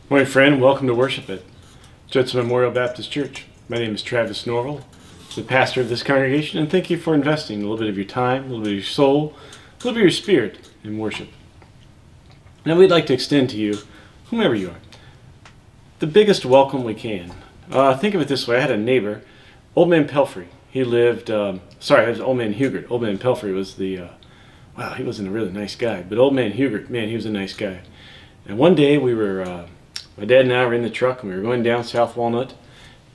Morning, friend. Welcome to worship at Judson Memorial Baptist Church. My name is Travis Norval, the pastor of this congregation, and thank you for investing a little bit of your time, a little bit of your soul, a little bit of your spirit in worship. Now, we'd like to extend to you, whomever you are, the biggest welcome we can. Think of it this way. I had a neighbor, Old Man Pelfrey. He lived, it was Old Man Hugert. Old Man Pelfrey was he wasn't a really nice guy, but Old Man Hugert, man, he was a nice guy. And one day my dad and I were in the truck and we were going down South Walnut,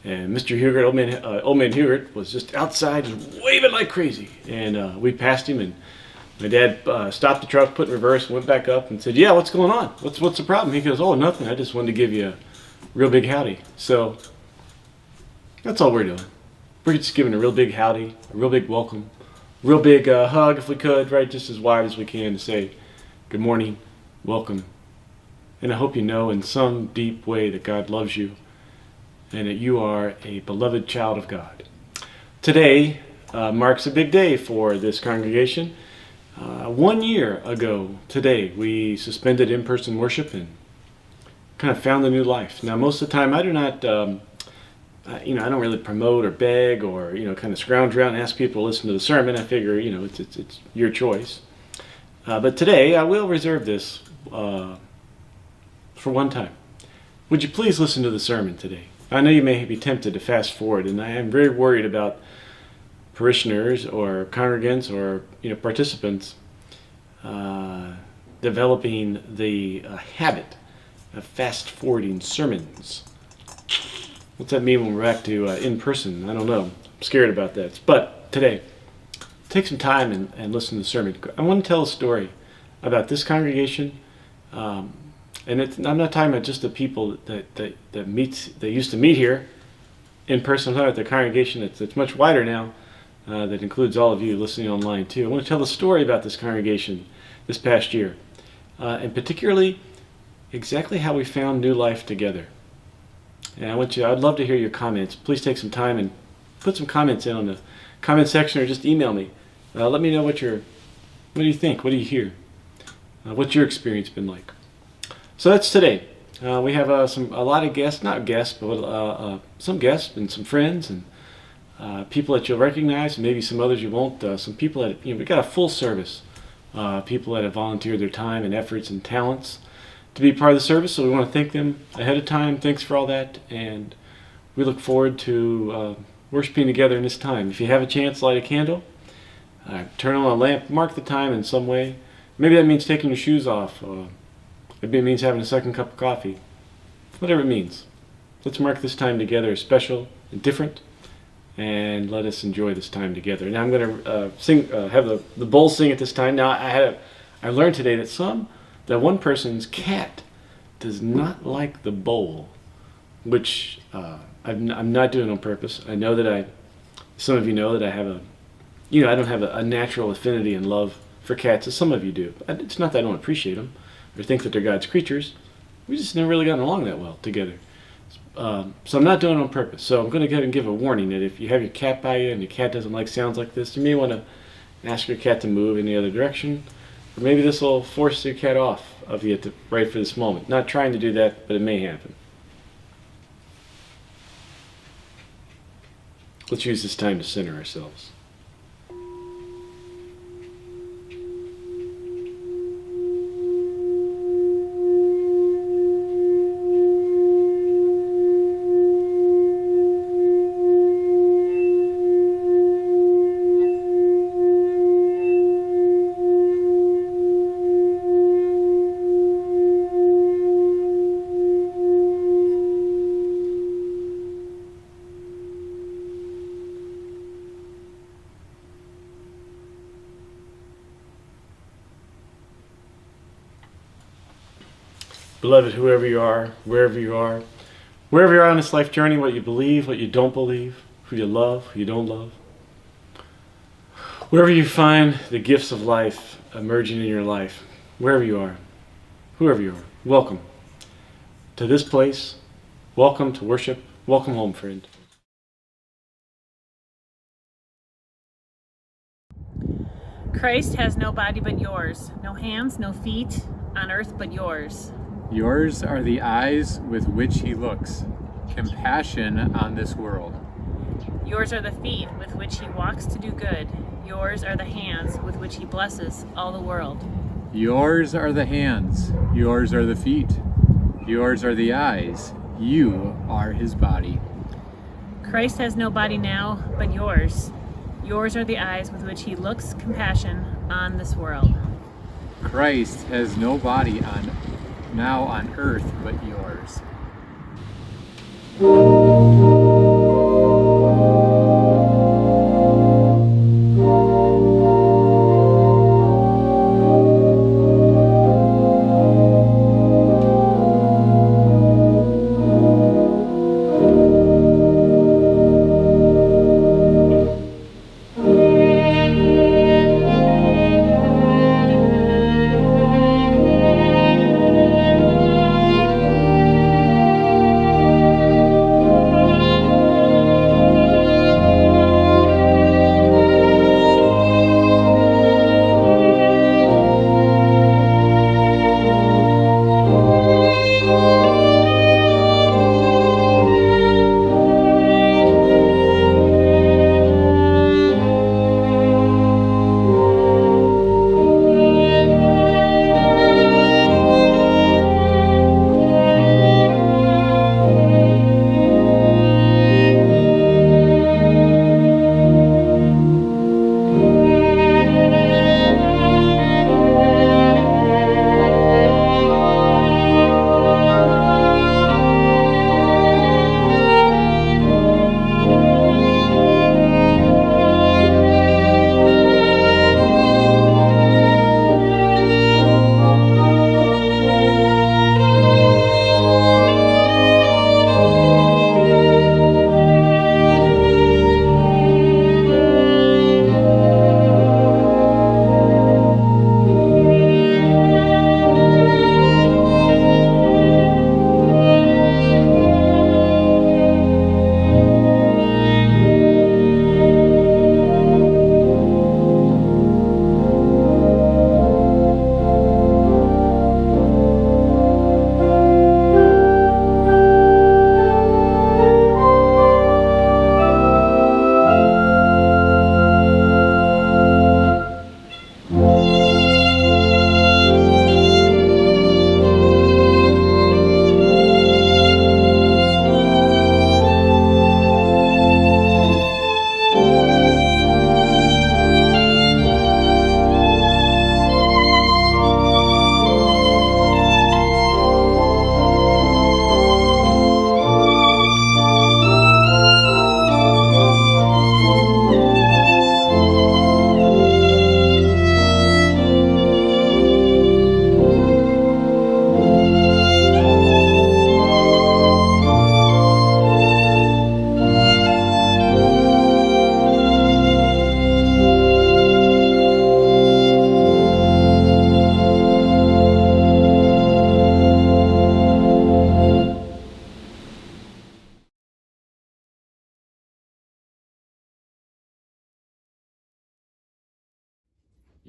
and Mr. Hugert, Old Man Hugert, was just outside just waving like crazy. And we passed him, and my dad stopped the truck, put in reverse, and went back up and said, "Yeah, what's going on? What's the problem?" He goes, "Oh, nothing. I just wanted to give you a real big howdy." So that's all we're doing. We're just giving a real big howdy, a real big welcome, a real big hug if we could, right, just as wide as we can, to say good morning, welcome. And I hope you know in some deep way that God loves you and that you are a beloved child of God. Today marks a big day for this congregation. 1 year ago today, we suspended in-person worship and kind of found a new life. Now, most of the time, I do not, I don't really promote or beg or, kind of scrounge around and ask people to listen to the sermon. I figure, it's your choice. But today, I will reserve this for one time. Would you please listen to the sermon today? I know you may be tempted to fast forward, and I am very worried about parishioners or congregants or participants developing the habit of fast forwarding sermons. What's that mean when we're back to in person? I don't know. I'm scared about that. But today, take some time and listen to the sermon. I want to tell a story about this congregation. And I'm not talking about just the people that used to meet here in person. I'm talking about the congregation that's much wider now, that includes all of you listening online too. I want to tell the story about this congregation this past year, and particularly exactly how we found new life together. And I'd love to hear your comments. Please take some time and put some comments in on the comment section, or just email me. Let me know what do you think? What do you hear? What's your experience been like? So that's today. We have a lot of guests, not guests, but some guests and some friends and people that you'll recognize, and maybe some others you won't. Some people that we got a full service. People that have volunteered their time and efforts and talents to be part of the service. So we want to thank them ahead of time. Thanks for all that, and we look forward to worshiping together in this time. If you have a chance, light a candle, turn on a lamp, mark the time in some way. Maybe that means taking your shoes off. Maybe it means having a second cup of coffee. Whatever it means. Let's mark this time together as special and different, and let us enjoy this time together. Now I'm going to have the bowl sing at this time. Now I learned today that one person's cat does not like the bowl, which I'm not doing on purpose. I know that some of you know that I have I don't have a natural affinity and love for cats as some of you do. It's not that I don't appreciate them or think that they're God's creatures. We just never really gotten along that well together. So I'm not doing it on purpose. So I'm going to go ahead and give a warning that if you have your cat by you and your cat doesn't like sounds like this, you may want to ask your cat to move in the other direction. Or maybe this will force your cat off of you right for this moment. Not trying to do that, but it may happen. Let's use this time to center ourselves. Beloved, whoever you are, wherever you are on this life journey, what you believe, what you don't believe, who you love, who you don't love, wherever you find the gifts of life emerging in your life, wherever you are, whoever you are, welcome to this place. Welcome to worship. Welcome home, friend. Christ has no body but yours, no hands, no feet on earth but yours. Yours are the eyes with which he looks, compassion on this world. Yours are the feet with which he walks to do good. Yours are the hands with which he blesses all the world. Yours are the hands, yours are the feet, yours are the eyes, you are his body. Christ has no body now but yours. Yours are the eyes with which he looks compassion on this world. Christ has no body now on earth but yours.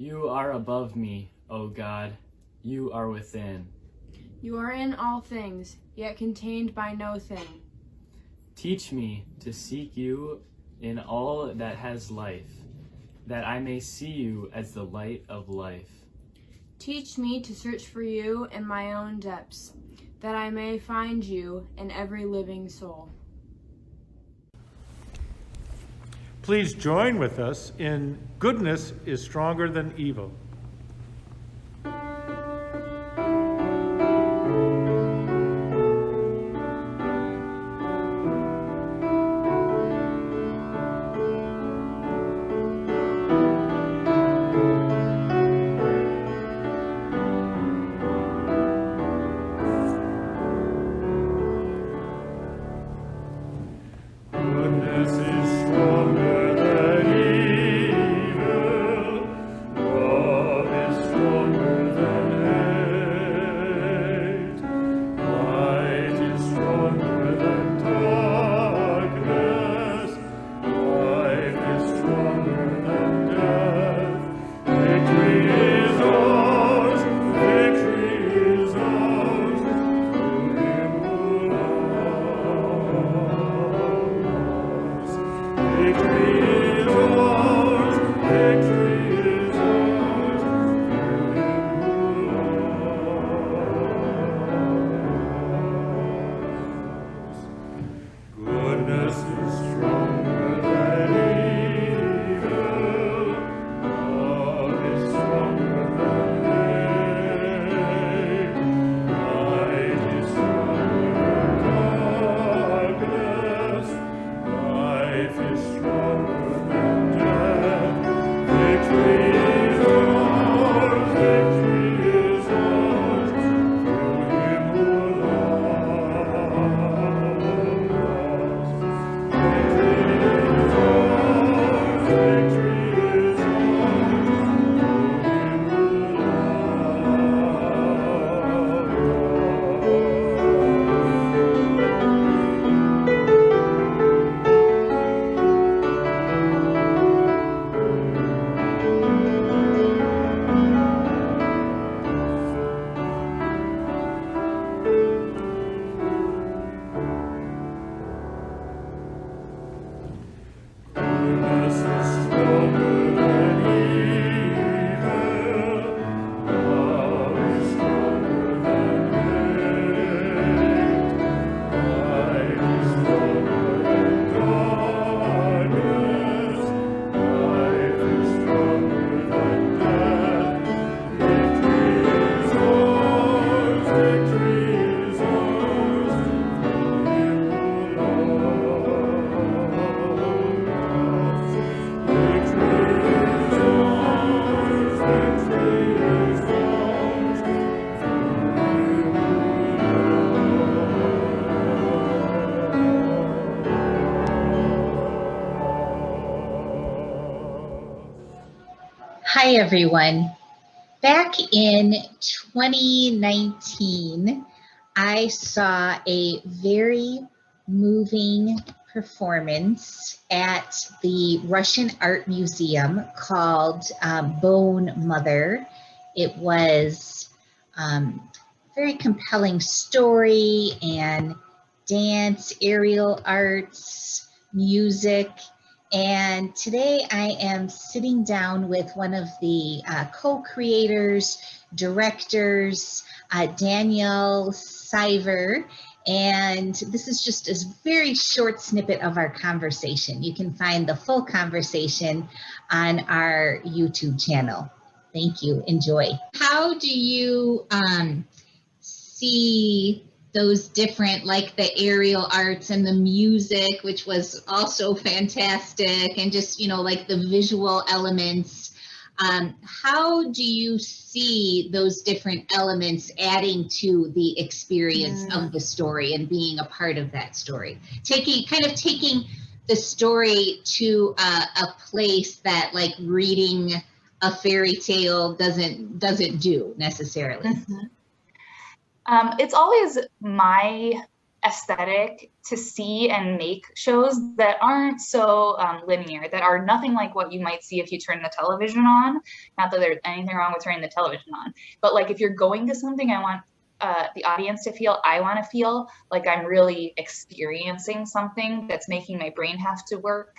You are above me, O God. You are within. You are in all things, yet contained by no thing. Teach me to seek you in all that has life, that I may see you as the light of life. Teach me to search for you in my own depths, that I may find you in every living soul. Please join with us in Goodness is Stronger Than Evil. Goodness is stronger than evil. Hi, everyone. Back in 2019, I saw a very moving performance at the Russian Art Museum called Bone Mother. It was very compelling story and dance, aerial arts, music. And today I am sitting down with one of the co-creators, directors, Danielle Siver, and this is just a very short snippet of our conversation. You can find the full conversation on our YouTube channel. Thank you. Enjoy. How do you see those different, like the aerial arts and the music, which was also fantastic, and just, you know, like the visual elements? How do you see those different elements adding to the experience of the story and being a part of that story? Taking the story to a place that like reading a fairy tale doesn't do necessarily. It's always my aesthetic to see and make shows that aren't so linear, that are nothing like what you might see if you turn the television on. Not that there's anything wrong with turning the television on, but like if you're going to something, I want the audience to feel, I want to feel like I'm really experiencing something that's making my brain have to work,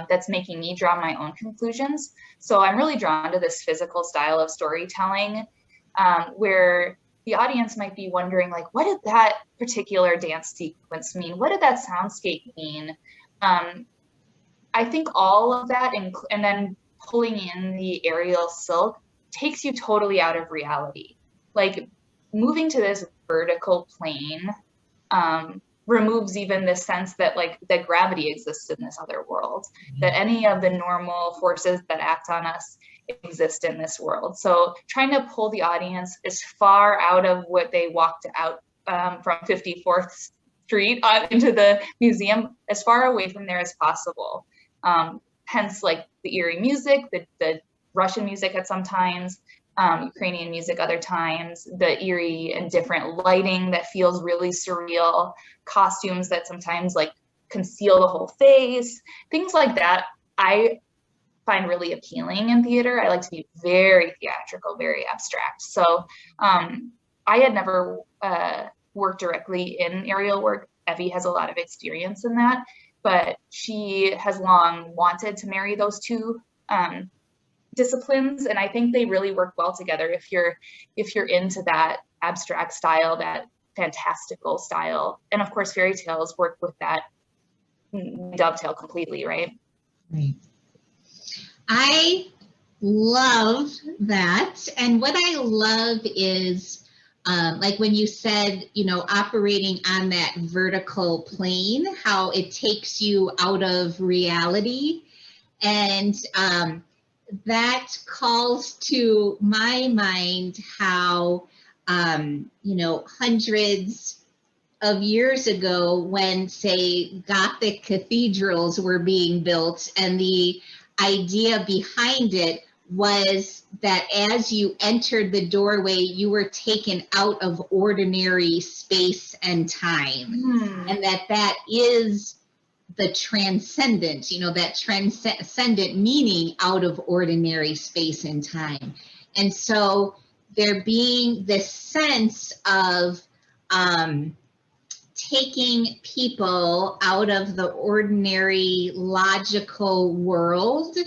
that's making me draw my own conclusions. So I'm really drawn to this physical style of storytelling, where the audience might be wondering, like, what did that particular dance sequence mean? What did that soundscape mean? I think all of that, and then pulling in the aerial silk, takes you totally out of reality. Like, moving to this vertical plane removes even the sense that, like, that gravity exists in this other world, that any of the normal forces that act on us exist in this world. So trying to pull the audience as far out of what they walked out from 54th Street into the museum, as far away from there as possible. Hence, like the eerie music, the Russian music at some times, Ukrainian music other times, the eerie and different lighting that feels really surreal, costumes that sometimes like conceal the whole face, things like that. I find really appealing in theater. I like to be very theatrical, very abstract. So I had never worked directly in aerial work. Evie has a lot of experience in that, but she has long wanted to marry those two disciplines, and I think they really work well together if you're into that abstract style, that fantastical style. And of course, fairy tales work with that, dovetail completely, right? Right. I love that. And what I love is, like when you said, you know, operating on that vertical plane, how it takes you out of reality. And that calls to my mind how, you know, hundreds of years ago when, say, Gothic cathedrals were being built, and the idea behind it was that as you entered the doorway, you were taken out of ordinary space and time, and that is the transcendent, you know, that transcendent meaning out of ordinary space and time. And so there being this sense of taking people out of the ordinary logical world,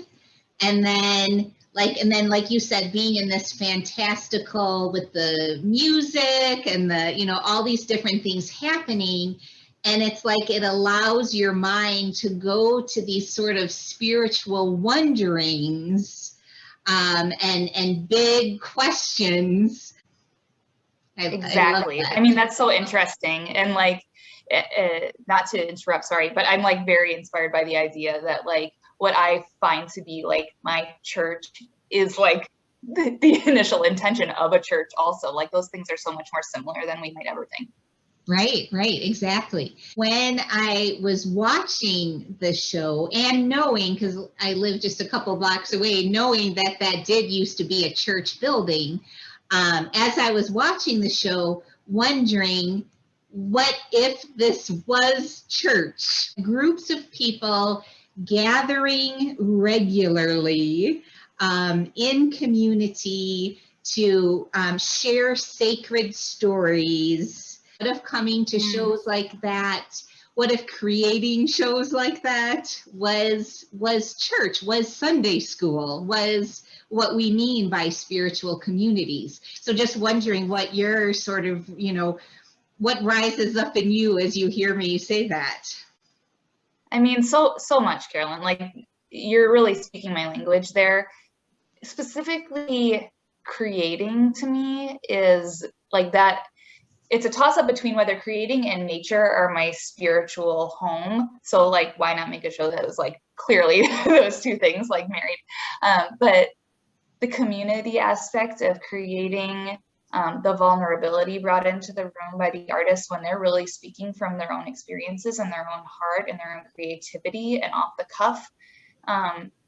and then like you said, being in this fantastical with the music and the, you know, all these different things happening. And it's like it allows your mind to go to these sort of spiritual wonderings and big questions. Exactly. I mean, that's so interesting. And like, not to interrupt, sorry, but I'm like very inspired by the idea that like what I find to be like my church is like the initial intention of a church also. Like those things are so much more similar than we might ever think. Right, exactly. When I was watching the show and knowing, because I live just a couple blocks away, knowing that that did used to be a church building, as I was watching the show, wondering what if this was church? Groups of people gathering regularly in community to share sacred stories. What if coming to shows like that? What if creating shows like that was church, was Sunday school, was what we mean by spiritual communities? So just wondering what your sort of, what rises up in you as you hear me say that. I mean, so much, Carolyn. Like, you're really speaking my language there. Specifically, creating to me is like that. It's a toss up between whether creating and nature are my spiritual home. So like, why not make a show that was like clearly those two things, like married? But the community aspect of creating, the vulnerability brought into the room by the artists when they're really speaking from their own experiences and their own heart and their own creativity and off the cuff.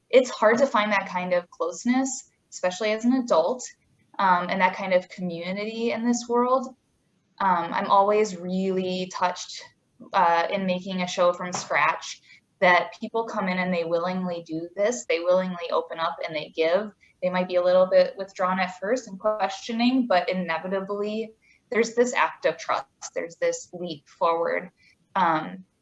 It's hard to find that kind of closeness, especially as an adult, and that kind of community in this world. I'm always really touched in making a show from scratch that people come in and they willingly do this. They willingly open up and they give. They might be a little bit withdrawn at first and questioning, but inevitably there's this act of trust. There's this leap forward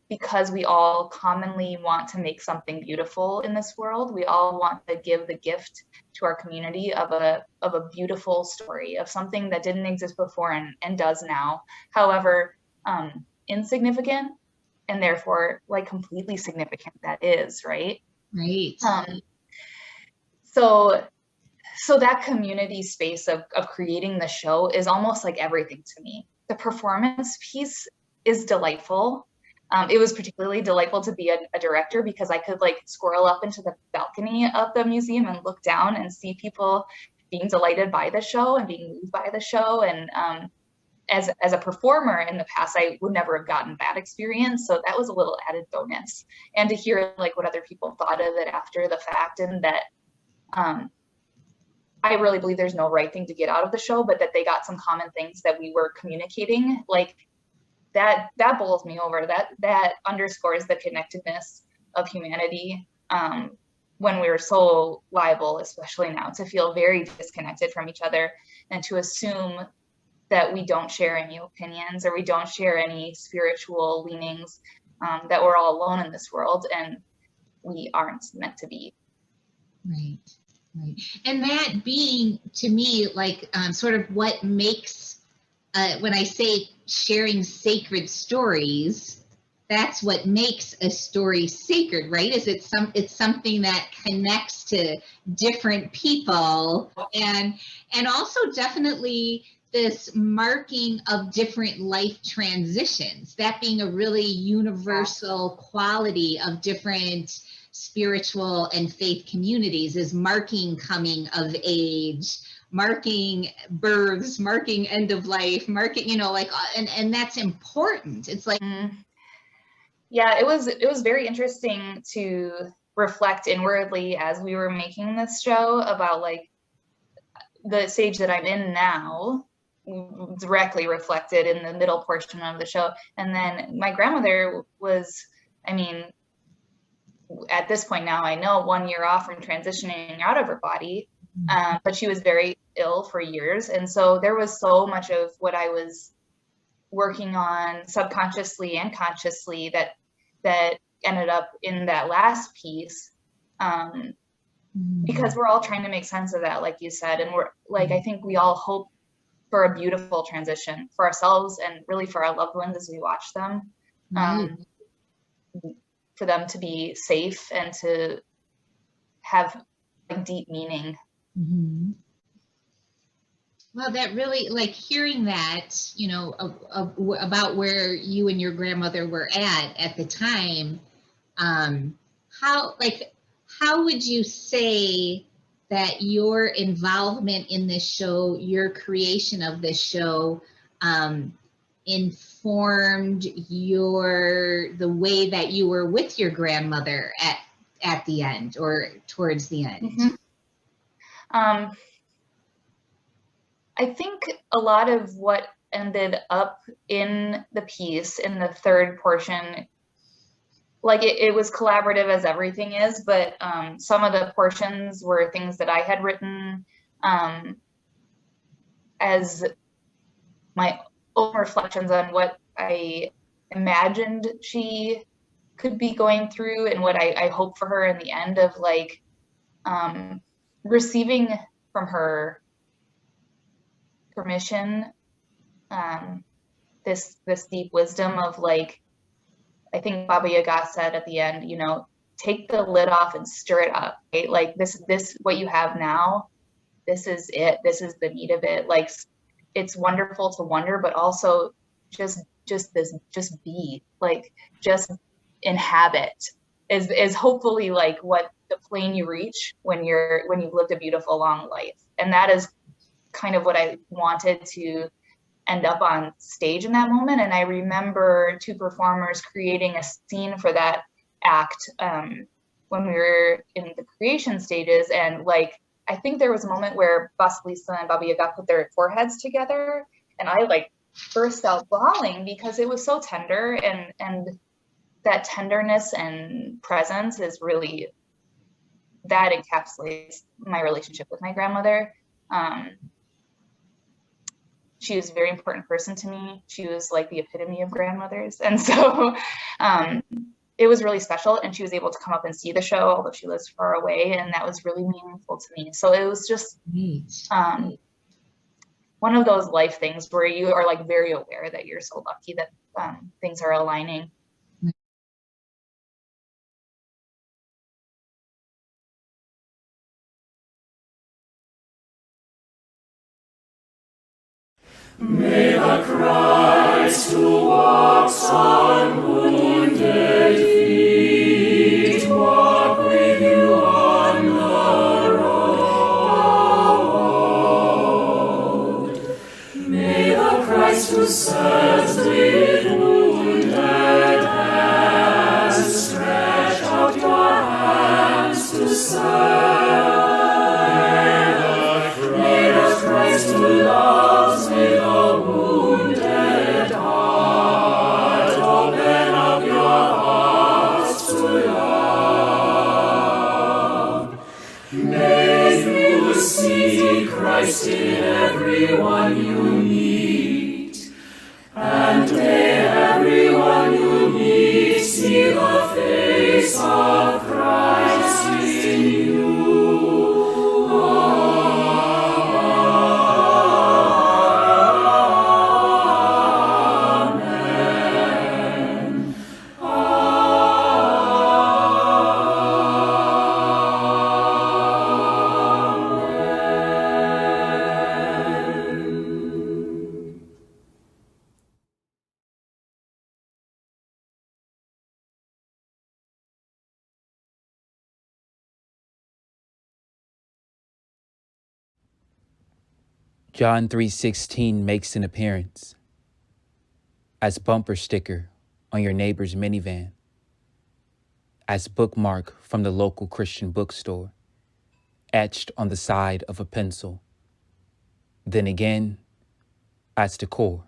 because we all commonly want to make something beautiful in this world. We all want to give the gift to our community of a beautiful story, of something that didn't exist before and does now. However, insignificant and therefore like completely significant that is, right? Right. So that community space of creating the show is almost like everything to me. The performance piece is delightful. It was particularly delightful to be a director because I could like squirrel up into the balcony of the museum and look down and see people being delighted by the show and being moved by the show. And as a performer in the past, I would never have gotten that experience. So that was a little added bonus. And to hear like what other people thought of it after the fact, and that I really believe there's no right thing to get out of the show, but that they got some common things that we were communicating, like that bowls me over. That underscores the connectedness of humanity when we're so liable, especially now, to feel very disconnected from each other and to assume that we don't share any opinions or we don't share any spiritual leanings, that we're all alone in this world and we aren't meant to be. Right. And that being, to me, like sort of what makes, when I say sharing sacred stories, that's what makes a story sacred, right? Is it's something that connects to different people and also definitely this marking of different life transitions, that being a really universal quality of different spiritual and faith communities, is marking coming of age, marking births, marking end of life, marking, and that's important. It's like, yeah, it was very interesting to reflect inwardly as we were making this show about like the stage that I'm in now, directly reflected in the middle portion of the show. And then my grandmother was, I mean, at this point now, I know 1 year off from transitioning out of her body, but she was very ill for years. And so there was so much of what I was working on subconsciously and consciously that ended up in that last piece, because we're all trying to make sense of that, like you said. And we're like, I think we all hope for a beautiful transition for ourselves and really for our loved ones as we watch them. For them to be safe and to have like deep meaning. Mm-hmm. Well, that really, like hearing that, about where you and your grandmother were at the time, how would you say that your involvement in this show, your creation of this show, informed the way that you were with your grandmother at the end or towards the end? Mm-hmm. I think a lot of what ended up in the piece, in the third portion, like it was collaborative as everything is, but some of the portions were things that I had written as my own reflections on what I imagined she could be going through and what I hope for her in the end of like receiving from her permission, this deep wisdom of like, I think Baba Yaga said at the end, you know, take the lid off and stir it up, right? Like this what you have now, this is it. This is the need of it. Like it's wonderful to wonder, but also just be, like just inhabit is hopefully like what the plane you reach when you've lived a beautiful long life. And that is kind of what I wanted to end up on stage in that moment. And I remember two performers creating a scene for that act when we were in the creation stages. And like, I think there was a moment where Basilisa and Baba Yaga put their foreheads together, and I like burst out bawling because it was so tender, and that tenderness and presence is really, that encapsulates my relationship with my grandmother. She was a very important person to me. She was like the epitome of grandmothers. And so it was really special. And she was able to come up and see the show, although she lives far away. And that was really meaningful to me. So it was just one of those life things where you are like very aware that you're so lucky that things are aligning. May the Christ who walks on wounded feet walk with you on the road. May the Christ who serves with wounded hands stretch out your hands to serve. May the Christ who loves with a wounded heart open up your hearts to love. May you see Christ in everyone you meet, and may everyone you meet see the face of Christ in you. John 3:16 makes an appearance as bumper sticker on your neighbor's minivan, as bookmark from the local Christian bookstore, etched on the side of a pencil, then again as decor,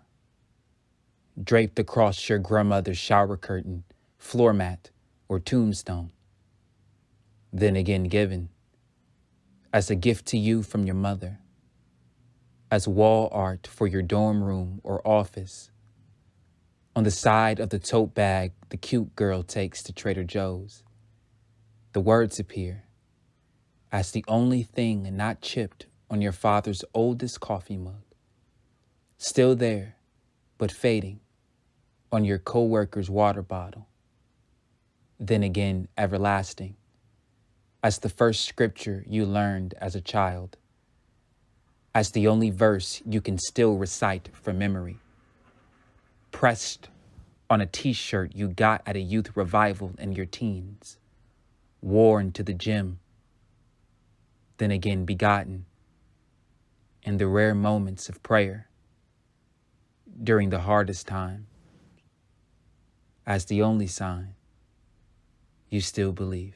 draped across your grandmother's shower curtain, floor mat, or tombstone, then again given as a gift to you from your mother, as wall art for your dorm room or office, on the side of the tote bag the cute girl takes to Trader Joe's. The words appear as the only thing not chipped on your father's oldest coffee mug, still there, but fading on your coworker's water bottle, then again everlasting as the first scripture you learned as a child, as the only verse you can still recite from memory, pressed on a t-shirt you got at a youth revival in your teens, worn to the gym, then again begotten in the rare moments of prayer, during the hardest time. As the only sign, you still believe.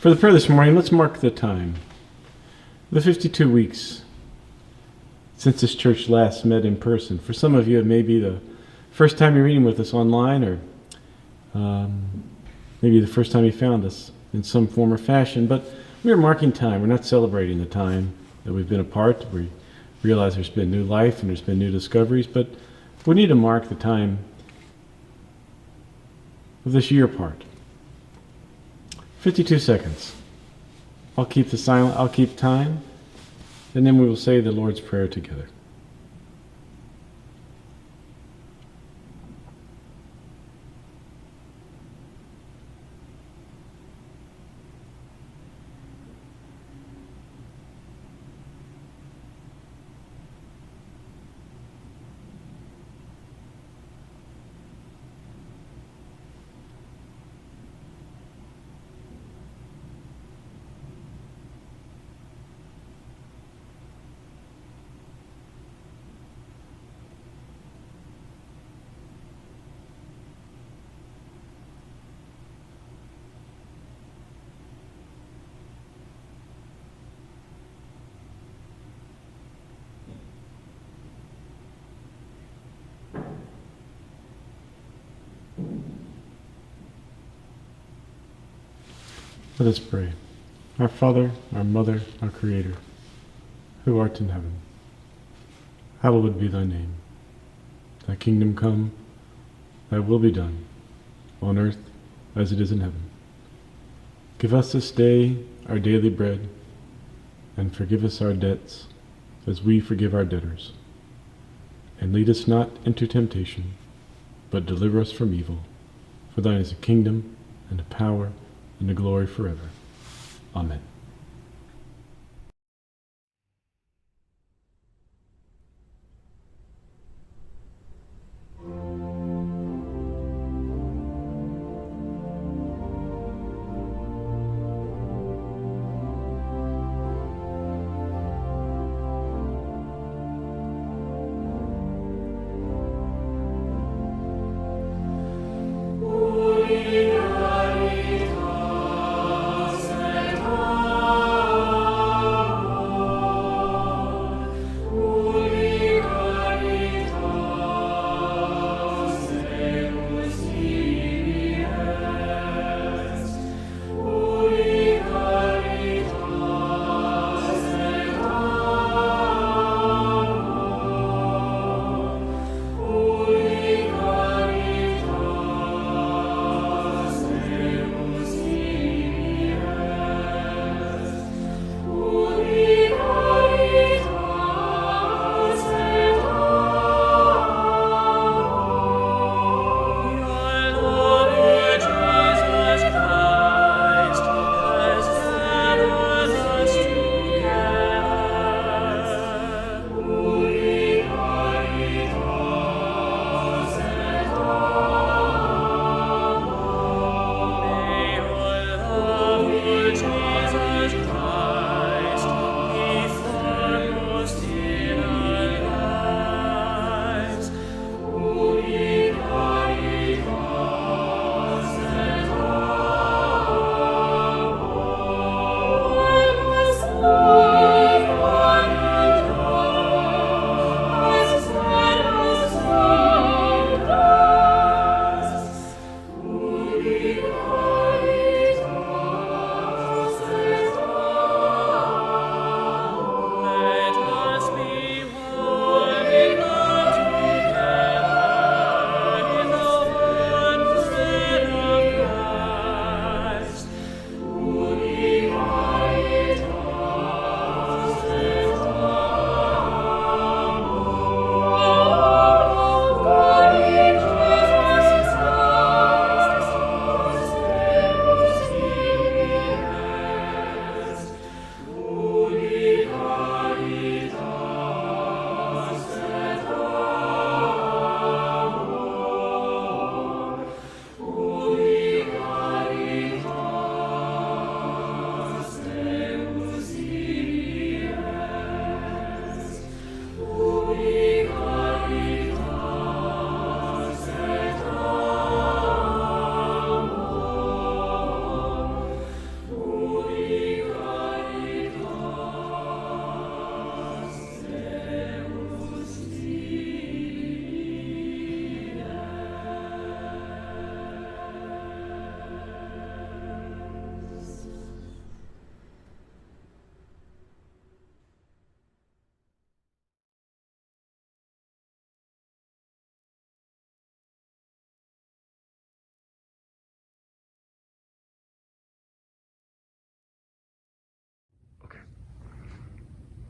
For the prayer this morning, let's mark the time. The 52 weeks since this church last met in person. For some of you, it may be the first time you're reading with us online, or maybe the first time you found us in some form or fashion. But we're marking time. We're not celebrating the time that we've been apart. We realize there's been new life and there's been new discoveries, but we need to mark the time of this year apart. 52 seconds. I'll keep time, and then we will say the Lord's Prayer together. Let us pray. Our Father, our Mother, our Creator, who art in heaven, hallowed be thy name. Thy kingdom come, thy will be done, on earth as it is in heaven. Give us this day our daily bread, and forgive us our debts, as we forgive our debtors. And lead us not into temptation, but deliver us from evil. For thine is the kingdom, and the power, and the glory forever. Amen.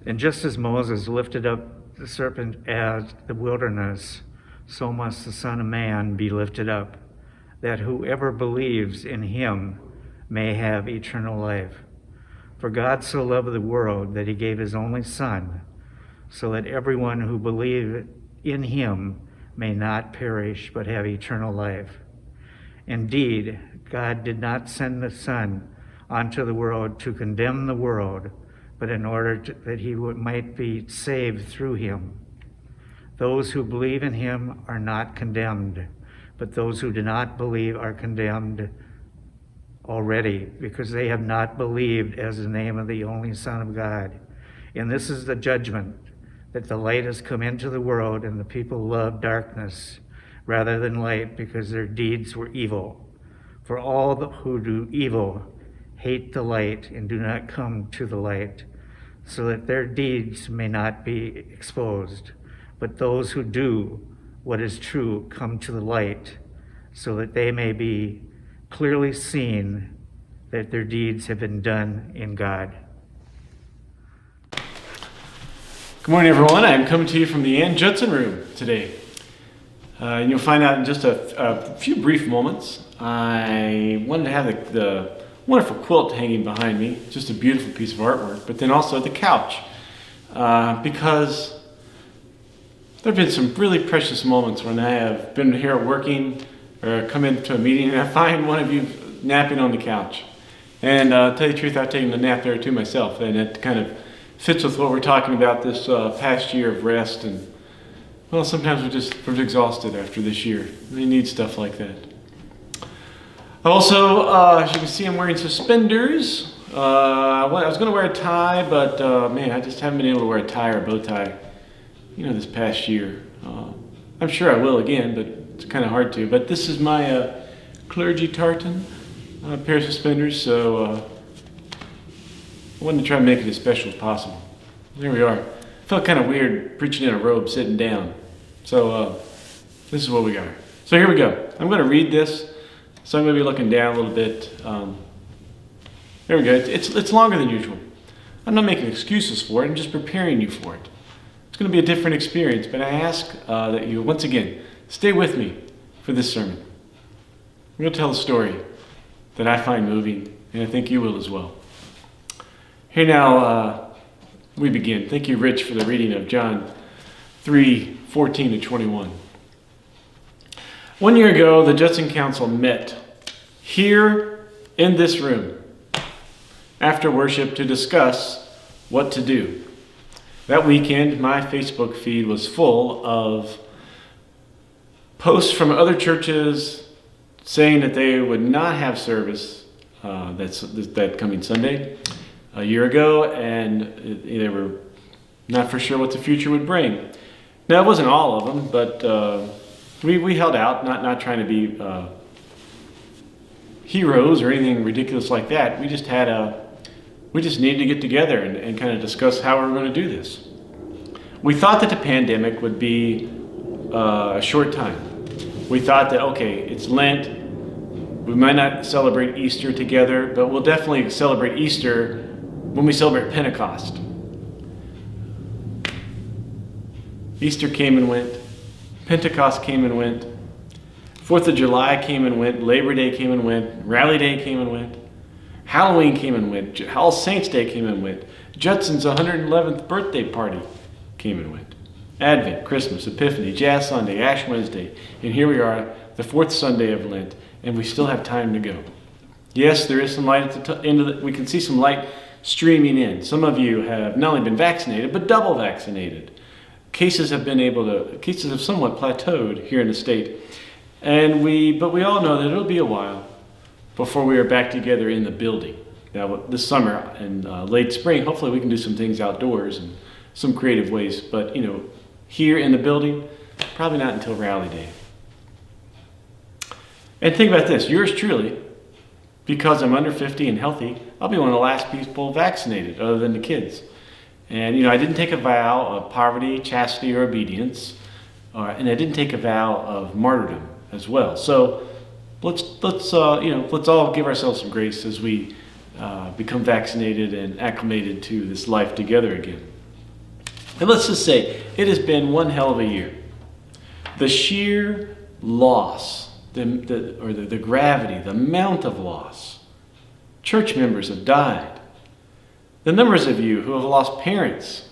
And just as Moses lifted up the serpent at the wilderness, so must the Son of Man be lifted up, that whoever believes in him may have eternal life. For God so loved the world that he gave his only Son, so that everyone who believes in him may not perish but have eternal life. Indeed, God did not send the Son onto the world to condemn the world, but in order that he might be saved through him. Those who believe in him are not condemned, but those who do not believe are condemned already, because they have not believed as the name of the only Son of God. And this is the judgment, that the light has come into the world, and the people love darkness rather than light, because their deeds were evil. For all who do evil hate the light and do not come to the light, so that their deeds may not be exposed. But those who do what is true come to the light, so that they may be clearly seen that their deeds have been done in God. Good morning, everyone. I'm coming to you from the Judson room today. And you'll find out in just a few brief moments. I wanted to have the wonderful quilt hanging behind me, just a beautiful piece of artwork, but then also the couch, because there have been some really precious moments when I have been here working or come into a meeting and I find one of you napping on the couch. And to tell you the truth, I've taken a nap there too myself, and it kind of fits with what we're talking about this past year of rest. And well, sometimes we're exhausted after this year. We need stuff like that. Also, as you can see, I'm wearing suspenders. I was going to wear a tie, but man, I just haven't been able to wear a tie or a bow tie, this past year. I'm sure I will again, but it's kind of hard to. But this is my clergy tartan pair of suspenders, so I wanted to try and make it as special as possible. There we are. Felt kind of weird preaching in a robe sitting down. So this is what we got. So here we go. I'm going to read this. So I'm going to be looking down a little bit. There we go. It's longer than usual. I'm not making excuses for it. I'm just preparing you for it. It's going to be a different experience, but I ask that you, once again, stay with me for this sermon. I'm going to tell a story that I find moving, and I think you will as well. Here now we begin. Thank you, Rich, for the reading of John 3:14-21. 1 year ago, the Judson Council met here in this room after worship to discuss what to do. That weekend, my Facebook feed was full of posts from other churches saying that they would not have service that coming Sunday a year ago, and they were not for sure what the future would bring. Now, it wasn't all of them, but we held out, not trying to be heroes or anything ridiculous like that. We just needed to get together and kind of discuss how we were going to do this. We thought that the pandemic would be a short time. We thought that, okay, it's Lent, we might not celebrate Easter together, but we'll definitely celebrate Easter when we celebrate Pentecost. Easter came and went. Pentecost came and went. 4th of July came and went. Labor Day came and went. Rally Day came and went. Halloween came and went. All Saints Day came and went. Judson's 111th birthday party came and went. Advent, Christmas, Epiphany, Jazz Sunday, Ash Wednesday. And here we are, the 4th Sunday of Lent, and we still have time to go. Yes, there is some light at the end of we can see some light streaming in. Some of you have not only been vaccinated, but double vaccinated. Cases have somewhat plateaued here in the state. But we all know that it'll be a while before we are back together in the building. Now, this summer and late spring, hopefully we can do some things outdoors and some creative ways. But, here in the building, probably not until Rally Day. And think about this, yours truly, because I'm under 50 and healthy, I'll be one of the last people vaccinated other than the kids. And, I didn't take a vow of poverty, chastity, or obedience. And I didn't take a vow of martyrdom as well. So let's all give ourselves some grace as we become vaccinated and acclimated to this life together again. And let's just say it has been one hell of a year. The sheer loss, the gravity, the amount of loss. Church members have died. The numbers of you who have lost parents,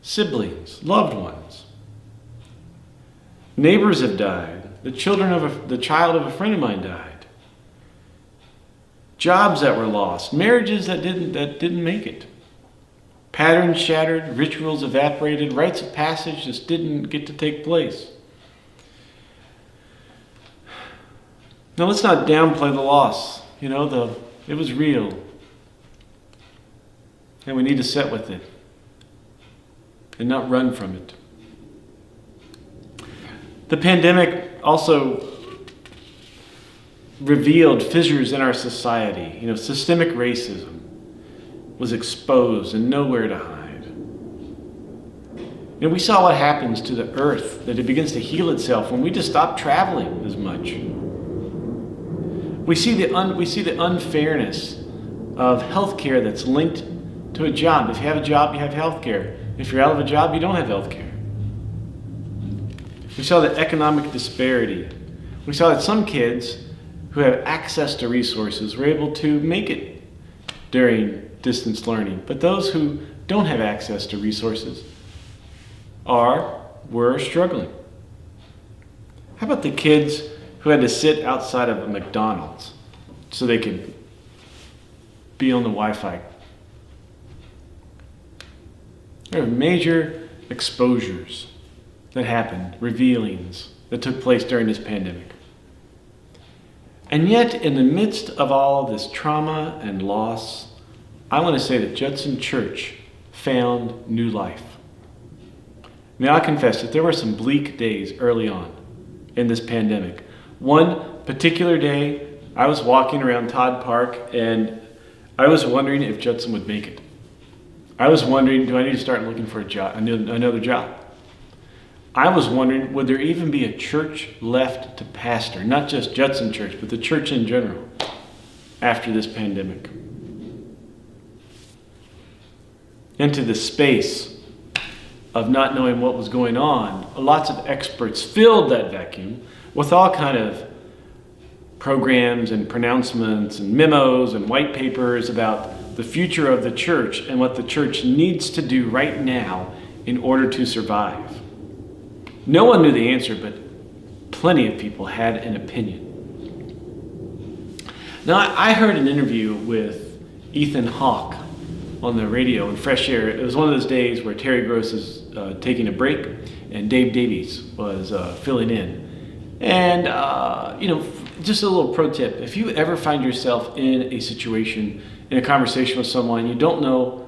siblings, loved ones. Neighbors have died. The child of a friend of mine died. Jobs that were lost. Marriages that didn't make it. Patterns shattered. Rituals evaporated. Rites of passage just didn't get to take place. Now let's not downplay the loss. It was real. And we need to sit with it and not run from it. The pandemic also revealed fissures in our society. Systemic racism was exposed and nowhere to hide. We saw what happens to the earth, that it begins to heal itself when we just stop traveling as much. We see the unfairness of healthcare that's linked to a job. If you have a job, you have healthcare. If you're out of a job, you don't have healthcare. We saw the economic disparity. We saw that some kids who have access to resources were able to make it during distance learning. But those who don't have access to resources were struggling. How about the kids who had to sit outside of a McDonald's so they could be on the Wi-Fi? There were major exposures that happened, revealings that took place during this pandemic. And yet, in the midst of all this trauma and loss, I want to say that Judson Church found new life. Now, I confess that there were some bleak days early on in this pandemic. One particular day, I was walking around Todd Park and I was wondering if Judson would make it. I was wondering, do I need to start looking for a job, another job? I was wondering, would there even be a church left to pastor? Not just Judson Church, but the church in general after this pandemic. Into the space of not knowing what was going on, lots of experts filled that vacuum with all kind of programs and pronouncements and memos and white papers about the future of the church and what the church needs to do right now in order to survive. No one knew the answer, but plenty of people had an opinion. Now, I heard an interview with Ethan Hawke on the radio in Fresh Air. It was one of those days where Terry Gross is taking a break and Dave Davies was filling in. And, just a little pro tip. If you ever find yourself in a situation, in a conversation with someone, you don't know,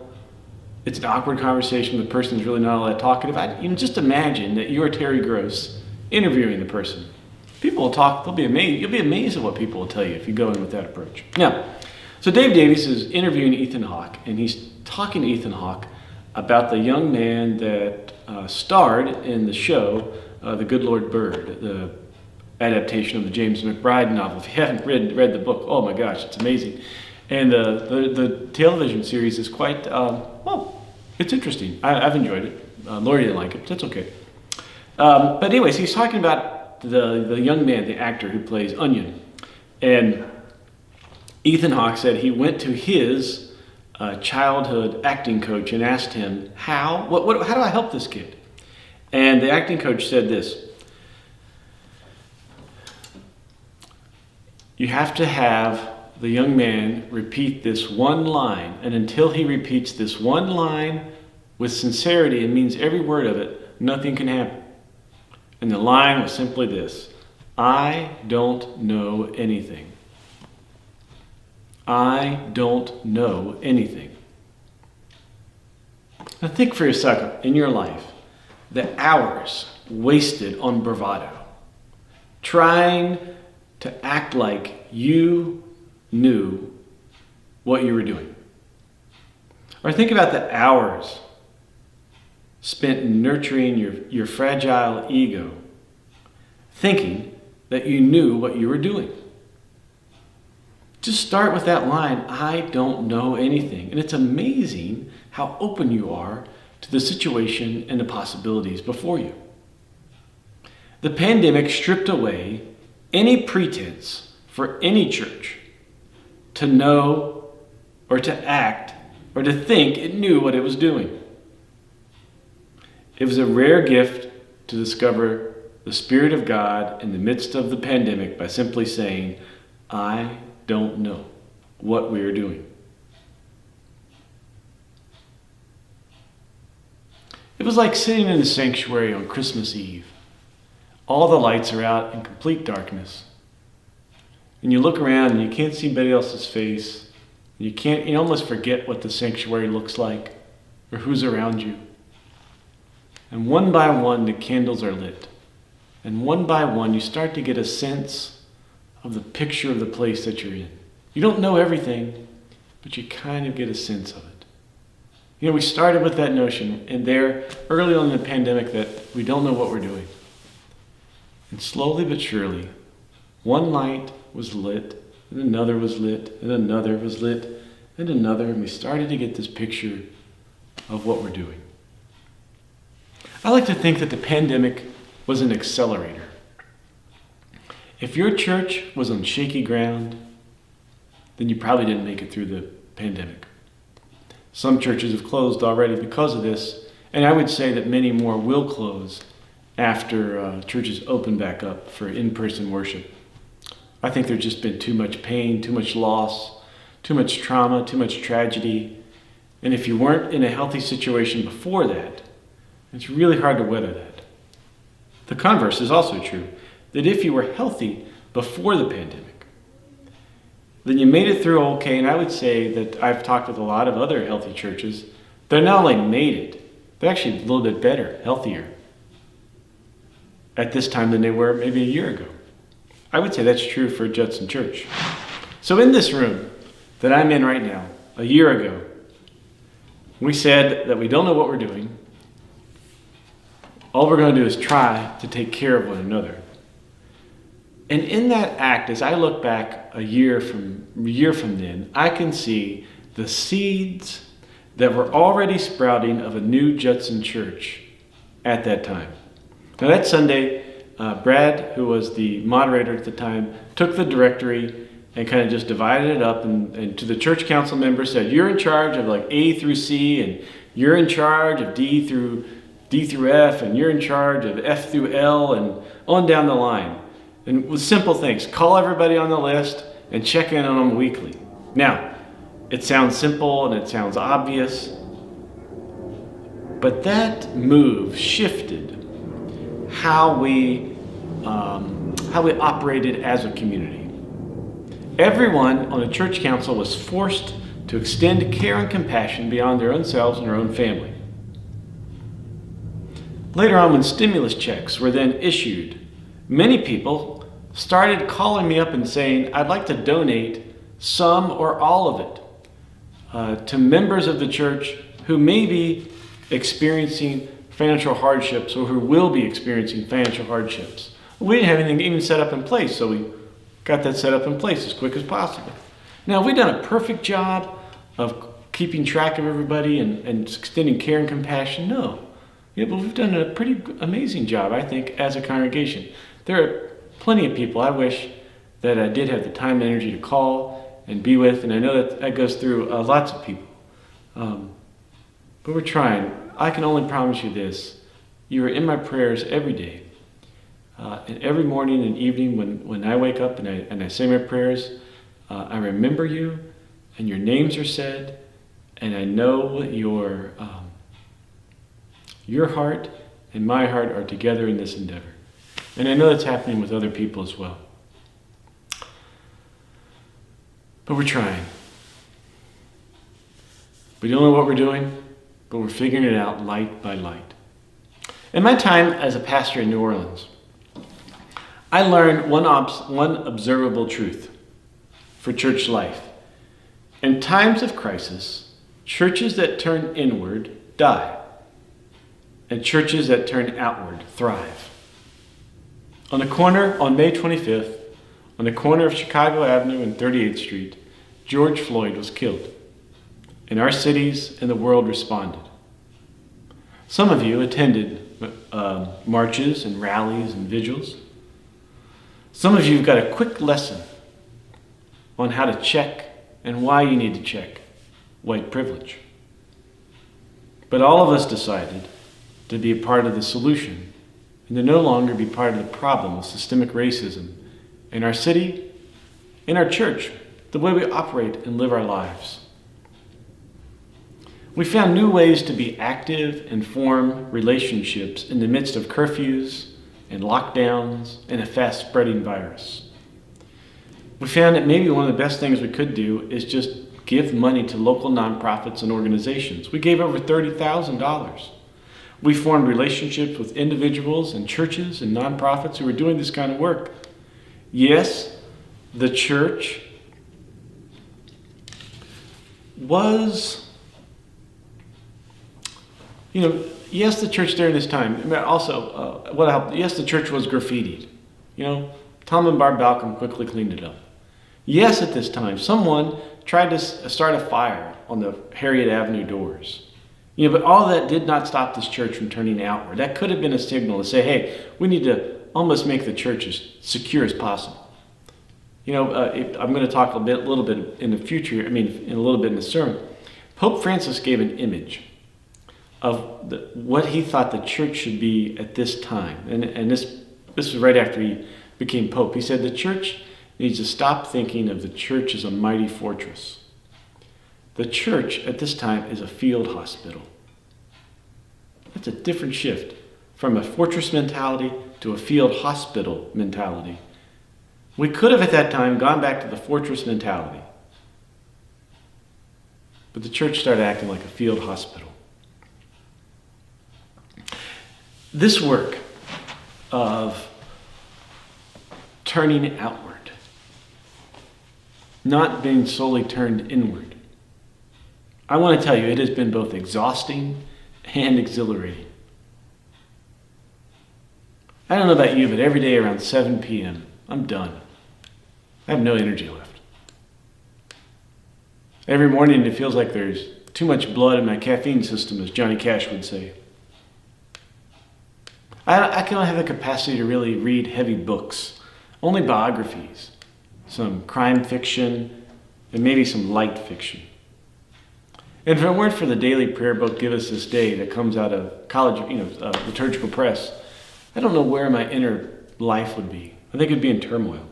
it's an awkward conversation, the person's really not all that talkative. Just imagine that you're Terry Gross interviewing the person. People will talk, they'll be amazed. You'll be amazed at what people will tell you if you go in with that approach. Now, so Dave Davies is interviewing Ethan Hawke, and he's talking to Ethan Hawke about the young man that starred in the show, The Good Lord Bird, the adaptation of the James McBride novel. If you haven't read the book, oh my gosh, it's amazing. And the television series is quite, it's interesting. I've enjoyed it. Lori didn't like it, but that's okay. But anyways, he's talking about the young man, the actor who plays Onion. And Ethan Hawke said he went to his childhood acting coach and asked him, how do I help this kid? And the acting coach said this: you have to have the young man repeat this one line, and until he repeats this one line with sincerity and means every word of it, nothing can happen. And the line was simply this: I don't know anything. I don't know anything. Now think for a second in your life the hours wasted on bravado, trying to act like you knew what you were doing. Or think about the hours spent nurturing your fragile ego, thinking that you knew what you were doing. Just start with that line, I don't know anything. And it's amazing how open you are to the situation and the possibilities before you. The pandemic stripped away any pretense for any church to know or to act or to think it knew what it was doing. It was a rare gift to discover the Spirit of God in the midst of the pandemic by simply saying, I don't know what we are doing. It was like sitting in the sanctuary on Christmas Eve. All the lights are out in complete darkness. And you look around and you can't see anybody else's face. You almost forget what the sanctuary looks like or who's around you. And one by one, the candles are lit. And one by one, you start to get a sense of the picture of the place that you're in. You don't know everything, but you kind of get a sense of it. We started with that notion, and there, early on in the pandemic, that we don't know what we're doing. And slowly but surely, one light was lit, and another was lit, and another was lit, and another, and we started to get this picture of what we're doing. I like to think that the pandemic was an accelerator. If your church was on shaky ground, then you probably didn't make it through the pandemic. Some churches have closed already because of this, and I would say that many more will close after churches open back up for in-person worship. I think there's just been too much pain, too much loss, too much trauma, too much tragedy. And if you weren't in a healthy situation before that, it's really hard to weather that. The converse is also true, that if you were healthy before the pandemic, then you made it through okay. And I would say that I've talked with a lot of other healthy churches. They're not only made it, they're actually a little bit better, healthier at this time than they were maybe a year ago. I would say that's true for Judson Church. So in this room that I'm in right now, a year ago, we said that we don't know what we're doing. All we're going to do is try to take care of one another. And in that act, as I look back a year from then, I can see the seeds that were already sprouting of a new Judson Church at that time. Now that Sunday, Brad, who was the moderator at the time, took the directory and kind of just divided it up and to the church council members said, you're in charge of like A through C, and you're in charge of D through F, and you're in charge of F through L, and on down the line. And with simple things, call everybody on the list and check in on them weekly. Now, it sounds simple and it sounds obvious, but that move shifted how we operated as a community. Everyone on the church council was forced to extend care and compassion beyond their own selves and their own family. Later on, when stimulus checks were then issued, many people started calling me up and saying, I'd like to donate some or all of it to members of the church who may be experiencing financial hardships or who will be experiencing financial hardships. We didn't have anything even set up in place, so we got that set up in place as quick as possible. Now, have we done a perfect job of keeping track of everybody and extending care and compassion? No. Yeah, but we've done a pretty amazing job, I think, as a congregation. There are plenty of people I wish that I did have the time and energy to call and be with, and I know that goes through lots of people. But we're trying. I can only promise you this. You are in my prayers every day. And every morning and evening when I wake up and I say my prayers, I remember you, and your names are said, and I know your heart and my heart are together in this endeavor. And I know that's happening with other people as well. But we're trying. We don't know what we're doing, but we're figuring it out light by light. In my time as a pastor in New Orleans, I learned one observable truth for church life. In times of crisis, churches that turn inward die, and churches that turn outward thrive. On the corner on May 25th, on the corner of Chicago Avenue and 38th Street, George Floyd was killed, and our cities and the world responded. Some of you attended marches and rallies and vigils. Some of you have got a quick lesson on how to check and why you need to check white privilege. But all of us decided to be a part of the solution and to no longer be part of the problem of systemic racism in our city, in our church, the way we operate and live our lives. We found new ways to be active and form relationships in the midst of curfews and lockdowns and a fast-spreading virus. We found that maybe one of the best things we could do is just give money to local nonprofits and organizations. We gave over $30,000. We formed relationships with individuals and churches and nonprofits who were doing this kind of work. Yes, the church was, yes, the church during this time, also, what helped, yes, the church was graffitied. Tom and Barb Balcom quickly cleaned it up. Yes, at this time, someone tried to start a fire on the Harriet Avenue doors. But all that did not stop this church from turning outward. That could have been a signal to say, hey, we need to almost make the church as secure as possible. I'm going to talk a little bit in the future, in a little bit in the sermon. Pope Francis gave an image of what he thought the church should be at this time. And this was right after he became Pope. He said the church needs to stop thinking of the church as a mighty fortress. The church at this time is a field hospital. That's a different shift from a fortress mentality to a field hospital mentality. We could have at that time gone back to the fortress mentality. But the church started acting like a field hospital. This work of turning outward, not being solely turned inward, I want to tell you, it has been both exhausting and exhilarating. I don't know about you, but every day around 7 p.m., I'm done. I have no energy left. Every morning it feels like there's too much blood in my caffeine system, as Johnny Cash would say. I don't have the capacity to really read heavy books, only biographies, some crime fiction, and maybe some light fiction. And if it weren't for the daily prayer book, Give Us This Day, that comes out of college, liturgical press, I don't know where my inner life would be. I think it'd be in turmoil.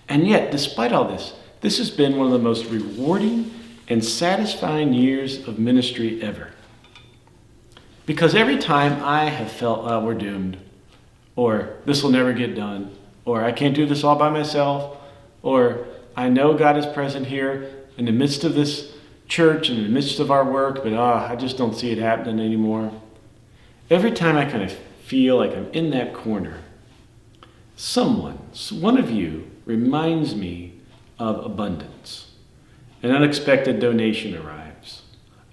And yet, despite all this, this has been one of the most rewarding and satisfying years of ministry ever. Because every time I have felt, oh, we're doomed, or this will never get done, or I can't do this all by myself, or I know God is present here in the midst of this church and in the midst of our work, but I just don't see it happening anymore. Every time I kind of feel like I'm in that corner, one of you reminds me of abundance. An unexpected donation arrives.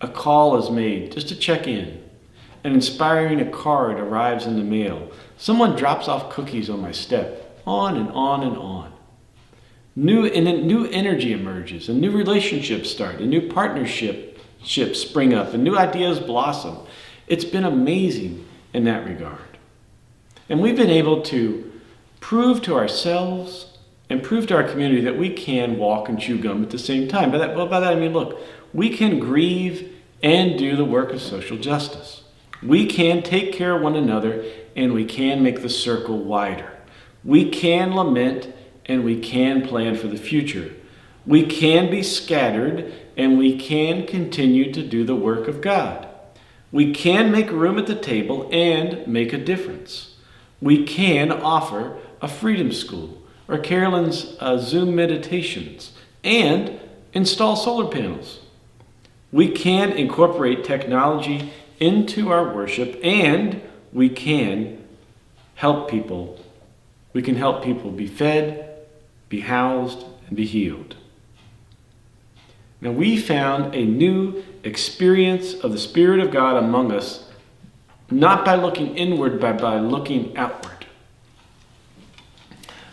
A call is made just to check in. An inspiring card arrives in the mail. Someone drops off cookies on my step. On and on and on. New energy emerges, and new relationships start, and new partnerships spring up, and new ideas blossom. It's been amazing in that regard. And we've been able to prove to ourselves and prove to our community that we can walk and chew gum at the same time. By that I mean, look, we can grieve and do the work of social justice. We can take care of one another, and we can make the circle wider. We can lament, and we can plan for the future. We can be scattered, and we can continue to do the work of God. We can make room at the table and make a difference. We can offer a freedom school or Carolyn's Zoom meditations and install solar panels. We can incorporate technology into our worship, and we can help people. We can help people be fed, be housed, and be healed. Now, we found a new experience of the Spirit of God among us, not by looking inward, but by looking outward.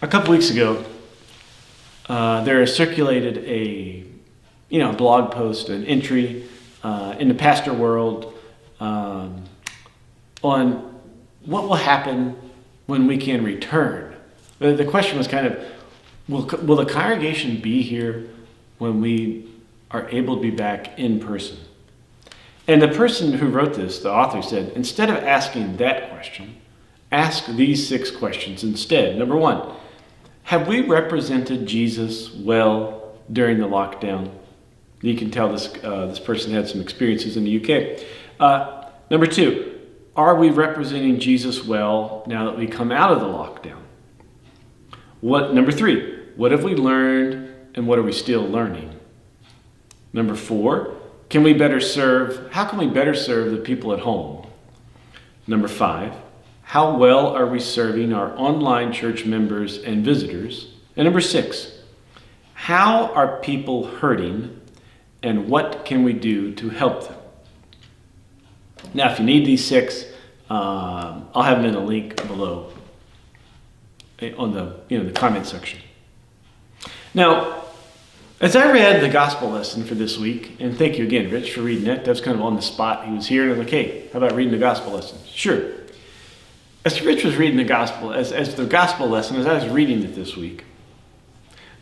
A couple weeks ago, there circulated a blog post, an entry in the pastor world on what will happen when we can return. The question was kind of, will the congregation be here when we are able to be back in person? And the person who wrote this, the author, said, instead of asking that question, ask these 6 questions instead. Number 1, have we represented Jesus well during the lockdown? You can tell this person had some experiences in the UK. Number 2, are we representing Jesus well now that we come out of the lockdown? Number 3, what have we learned and what are we still learning? Number 4, how can we better serve the people at home? Number 5, how well are we serving our online church members and visitors? And number 6, how are people hurting and what can we do to help them? Now, if you need these 6, I'll have them in a link below on the comment section. Now, as I read the gospel lesson for this week, and thank you again, Rich, for reading it. That was kind of on the spot. He was here, and I was like, hey, how about reading the gospel lesson? Sure. As Rich was reading the gospel, as the gospel lesson, as I was reading it this week,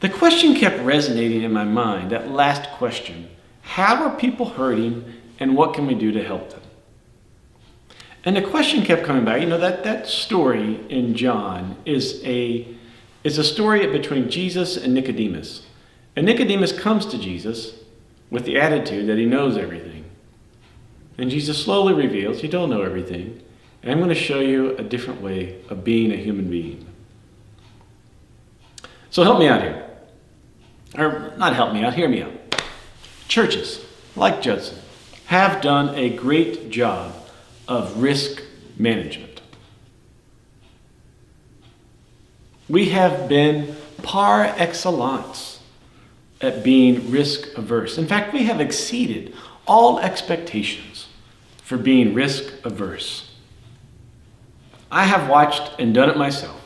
the question kept resonating in my mind, that last question. How are people hurting, and what can we do to help them? And the question kept coming back. That story in John is a story between Jesus and Nicodemus. And Nicodemus comes to Jesus with the attitude that he knows everything. And Jesus slowly reveals, you don't know everything. And I'm going to show you a different way of being a human being. So help me out here. Or not help me out, hear me out. Churches, like Judson, have done a great job of risk management. We have been par excellence at being risk averse. In fact, we have exceeded all expectations for being risk averse. I have watched and done it myself.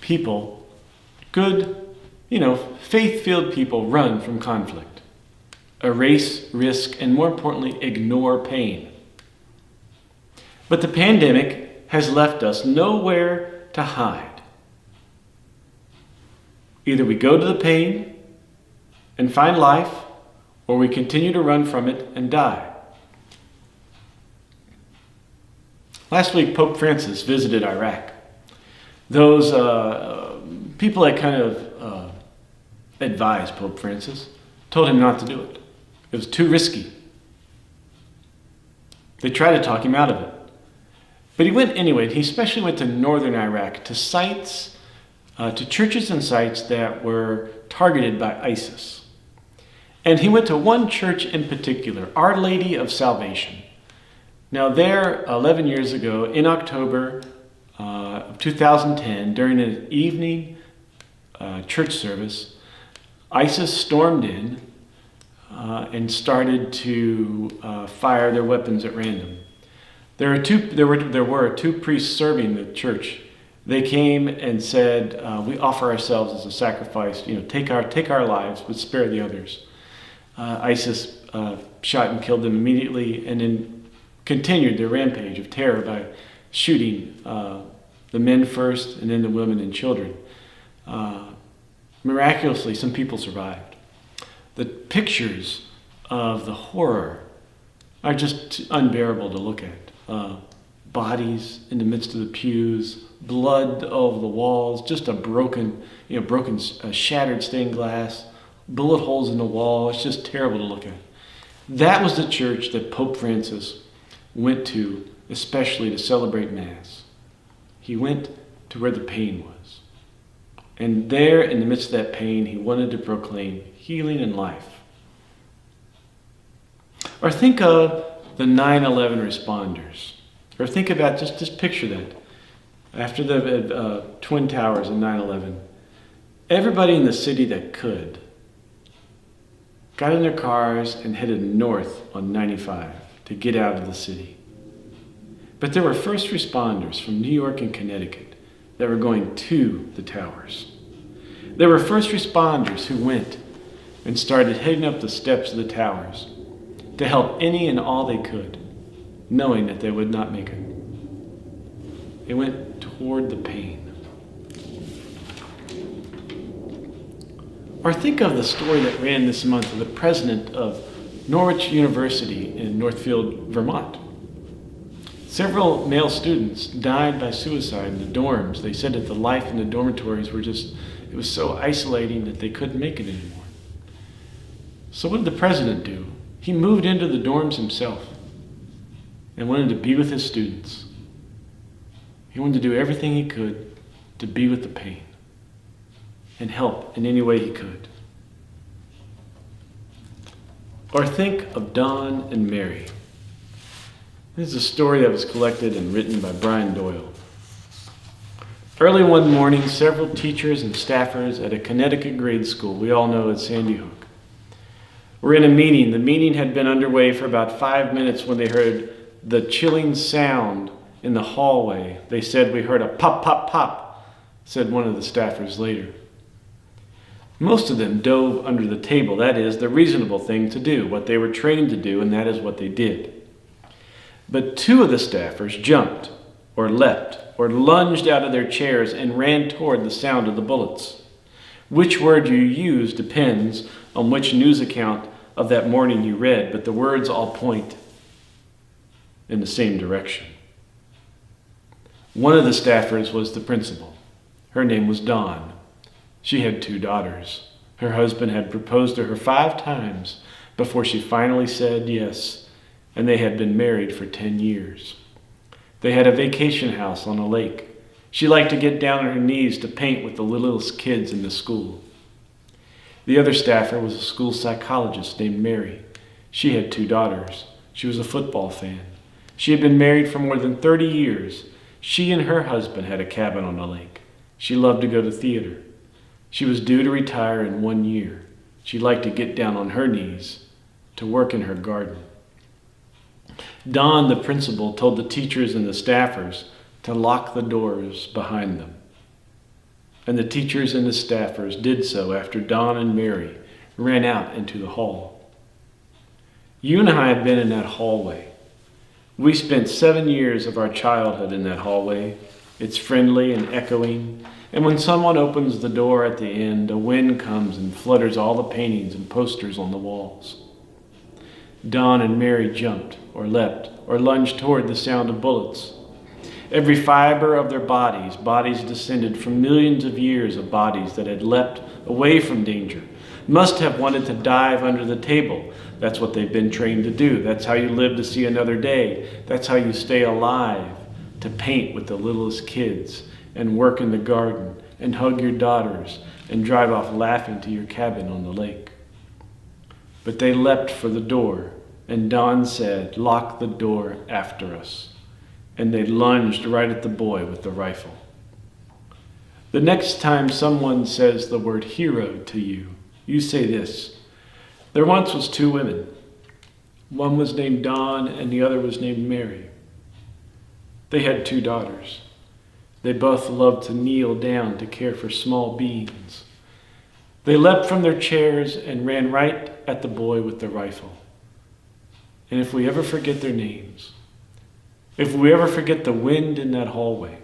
People, good, faith-filled people, run from conflict, erase risk, and more importantly, ignore pain. But the pandemic has left us nowhere to hide. Either we go to the pain and find life, or we continue to run from it and die. Last week, Pope Francis visited Iraq. Those people that kind of advised Pope Francis told him not to do it. It was too risky. They tried to talk him out of it. But he went anyway. He especially went to northern Iraq, to sites, to churches and sites that were targeted by ISIS. And he went to one church in particular, Our Lady of Salvation. Now there, 11 years ago, in October of 2010, during an evening church service, ISIS stormed in and started to fire their weapons at random. There were 2 priests serving the church. They came and said, we offer ourselves as a sacrifice, take our lives, but spare the others. ISIS shot and killed them immediately, and then continued their rampage of terror by shooting the men first and then the women and children. Miraculously, some people survived. The pictures of the horror are just unbearable to look at. Bodies in the midst of the pews, blood over the walls, just a broken, shattered stained glass, bullet holes in the wall. It's just terrible to look at. That was the church that Pope Francis went to, especially to celebrate Mass. He went to where the pain was. And there, in the midst of that pain, he wanted to proclaim healing and life. Or think of the 9/11 responders. Or think about, just picture that. After the Twin Towers in 9/11, everybody in the city that could got in their cars and headed north on 95 to get out of the city. But there were first responders from New York and Connecticut that were going to the towers. There were first responders who went and started heading up the steps of the towers to help any and all they could. knowing that they would not make it. They went toward the pain. Or think of the story that ran this month of the president of Norwich University in Northfield, Vermont. Several male students died by suicide in the dorms. They said that the life in the dormitories it was so isolating that they couldn't make it anymore. So what did the president do? He moved into the dorms himself and wanted to be with his students. He wanted to do everything he could to be with the pain and help in any way he could. Or think of Don and Mary. This is a story that was collected and written by Brian Doyle. Early one morning, several teachers and staffers at a Connecticut grade school we all know as Sandy Hook were in a meeting. The meeting had been underway for about 5 minutes when they heard the chilling sound in the hallway. They said, "We heard a pop, pop, pop," said one of the staffers later. Most of them dove under the table. That is the reasonable thing to do, what they were trained to do, and that is what they did. But 2 of the staffers jumped or leapt or lunged out of their chairs and ran toward the sound of the bullets. Which word you use depends on which news account of that morning you read, but the words all point in the same direction. One of the staffers was the principal. Her name was Dawn. She had 2 daughters. Her husband had proposed to her 5 times before she finally said yes, and they had been married for 10 years. They had a vacation house on a lake. She liked to get down on her knees to paint with the littlest kids in the school. The other staffer was a school psychologist named Mary. She had 2 daughters. She was a football fan. She had been married for more than 30 years. She and her husband had a cabin on the lake. She loved to go to theater. She was due to retire in 1 year. She liked to get down on her knees to work in her garden. Don, the principal, told the teachers and the staffers to lock the doors behind them. And the teachers and the staffers did so after Don and Mary ran out into the hall. You and I have been in that hallway. We spent 7 years of our childhood in that hallway. It's friendly and echoing. And when someone opens the door at the end, a wind comes and flutters all the paintings and posters on the walls. Don and Mary jumped or leapt or lunged toward the sound of bullets. Every fiber of their bodies descended from millions of years of bodies that had leapt away from danger, must have wanted to dive under the table. That's what they've been trained to do. That's how you live to see another day. That's how you stay alive, to paint with the littlest kids and work in the garden and hug your daughters and drive off laughing to your cabin on the lake. But they leapt for the door, and Don said, "Lock the door after us." And they lunged right at the boy with the rifle. The next time someone says the word hero to you, you say this: "There once was 2 women. One was named Dawn and the other was named Mary. They had 2 daughters. They both loved to kneel down to care for small beings. They leapt from their chairs and ran right at the boy with the rifle. And if we ever forget their names, if we ever forget the wind in that hallway,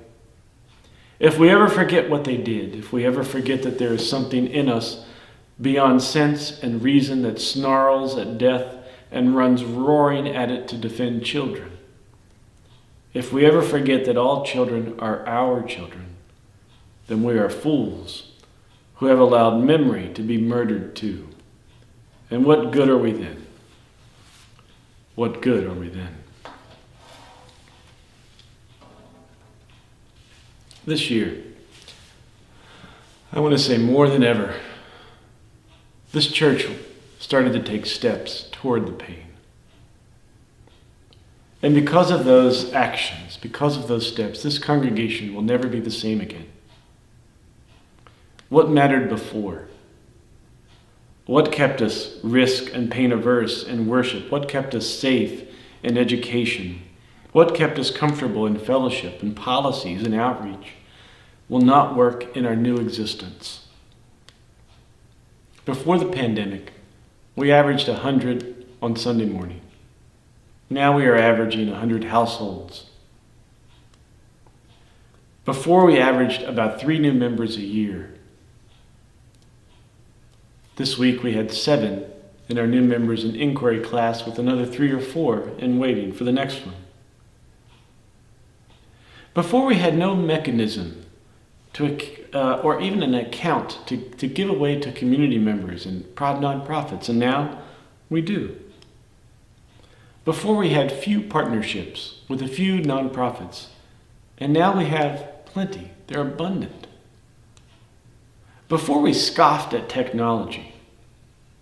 if we ever forget what they did, if we ever forget that there is something in us beyond sense and reason that snarls at death and runs roaring at it to defend children, if we ever forget that all children are our children, then we are fools who have allowed memory to be murdered too. And what good are we then? What good are we then?" This year, I want to say more than ever, this church started to take steps toward the pain. And because of those actions, because of those steps, this congregation will never be the same again. What mattered before? What kept us risk and pain averse in worship? What kept us safe in education? What kept us comfortable in fellowship and policies and outreach will not work in our new existence. Before the pandemic, we averaged 100 on Sunday morning. Now we are averaging 100 households. Before, we averaged about 3 new members a year. This week we had 7 in our new members in inquiry class, with another 3 or 4 in waiting for the next one. Before, we had no mechanism or even an account to give away to community members and nonprofits, and now we do. Before, we had few partnerships with a few nonprofits, and now we have plenty. They're abundant. Before, we scoffed at technology,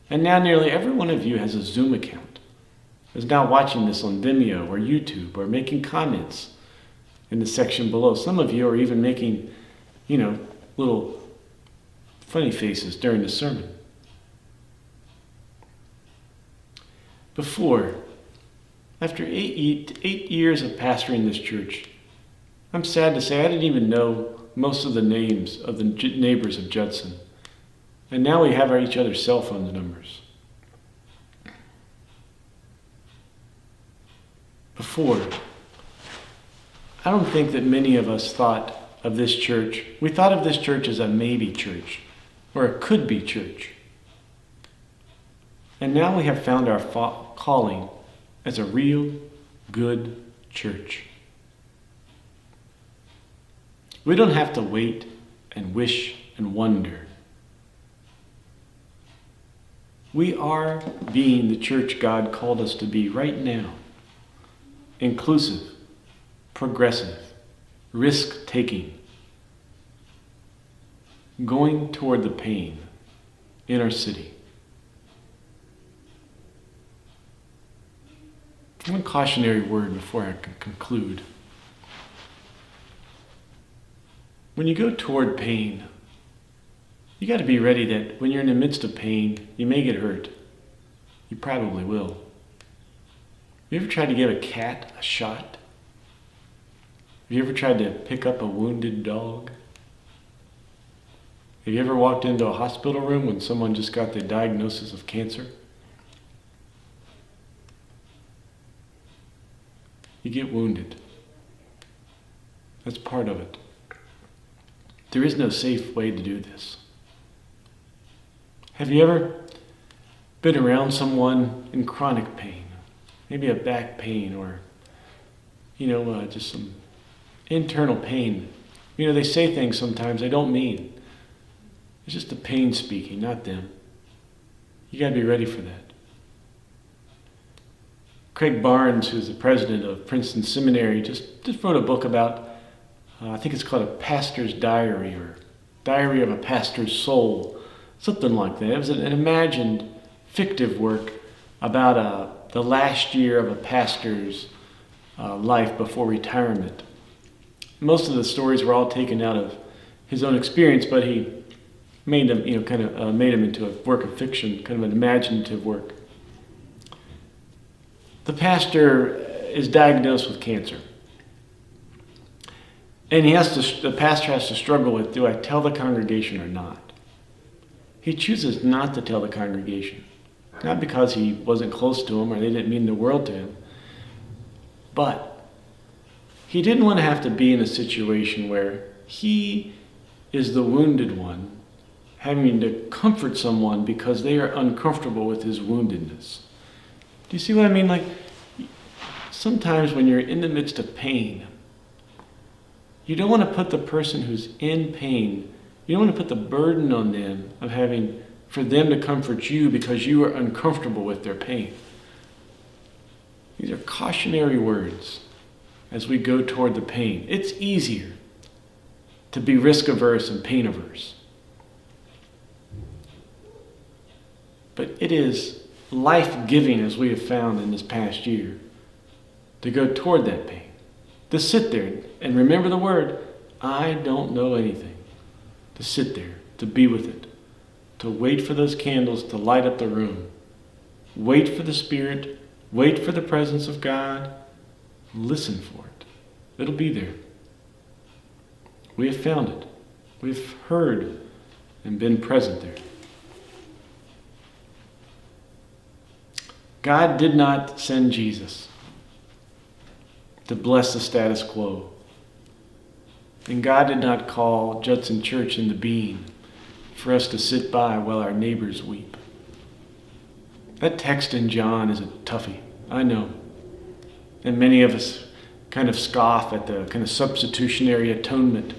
and now nearly every one of you has a Zoom account, is now watching this on Vimeo or YouTube or making comments in the section below. Some of you are even making, little funny faces during the sermon. Before, after 8 years of pastoring this church, I'm sad to say I didn't even know most of the names of the neighbors of Judson. And now we have each other's cell phone numbers. Before, I don't think that many of us thought of this church. We thought of this church as a maybe church, or a could be church. And now we have found our calling as a real, good church. We don't have to wait and wish and wonder. We are being the church God called us to be right now. Inclusive, progressive, risk-taking, going toward the pain in our city. One cautionary word before I can conclude. When you go toward pain, you got to be ready that when you're in the midst of pain, you may get hurt. You probably will. You ever tried to give a cat a shot? Have you ever tried to pick up a wounded dog? Have you ever walked into a hospital room when someone just got the diagnosis of cancer? You get wounded. That's part of it. There is no safe way to do this. Have you ever been around someone in chronic pain? Maybe a back pain or, just some internal pain. They say things sometimes they don't mean. It's just the pain speaking, not them. You got to be ready for that. Craig Barnes, who's the president of Princeton Seminary, just wrote a book about, I think it's called A Pastor's Diary, or Diary of a Pastor's Soul, something like that. It was an imagined, fictive work about the last year of a pastor's life before retirement. Most of the stories were all taken out of his own experience, but he made them, made them into a work of fiction, kind of an imaginative work. The pastor is diagnosed with cancer. And the pastor has to struggle with, do I tell the congregation or not? He chooses not to tell the congregation. Not because he wasn't close to them or they didn't mean the world to him, but he didn't want to have to be in a situation where he is the wounded one, having to comfort someone because they are uncomfortable with his woundedness. Do you see what I mean? Like, sometimes when you're in the midst of pain, you don't want to put the person who's in pain, you don't want to put the burden on them of having for them to comfort you because you are uncomfortable with their pain. These are cautionary words as we go toward the pain. It's easier to be risk averse and pain averse. But it is life-giving, as we have found in this past year, to go toward that pain. To sit there and remember the word, I don't know anything. To sit there, to be with it, to wait for those candles to light up the room. Wait for the Spirit, wait for the presence of God, listen for it. It'll be there. We have found it. We've heard and been present there. God did not send Jesus to bless the status quo. And God did not call Judson Church into being for us to sit by while our neighbors weep. That text in John is a toughie, I know. And many of us kind of scoff at the kind of substitutionary atonement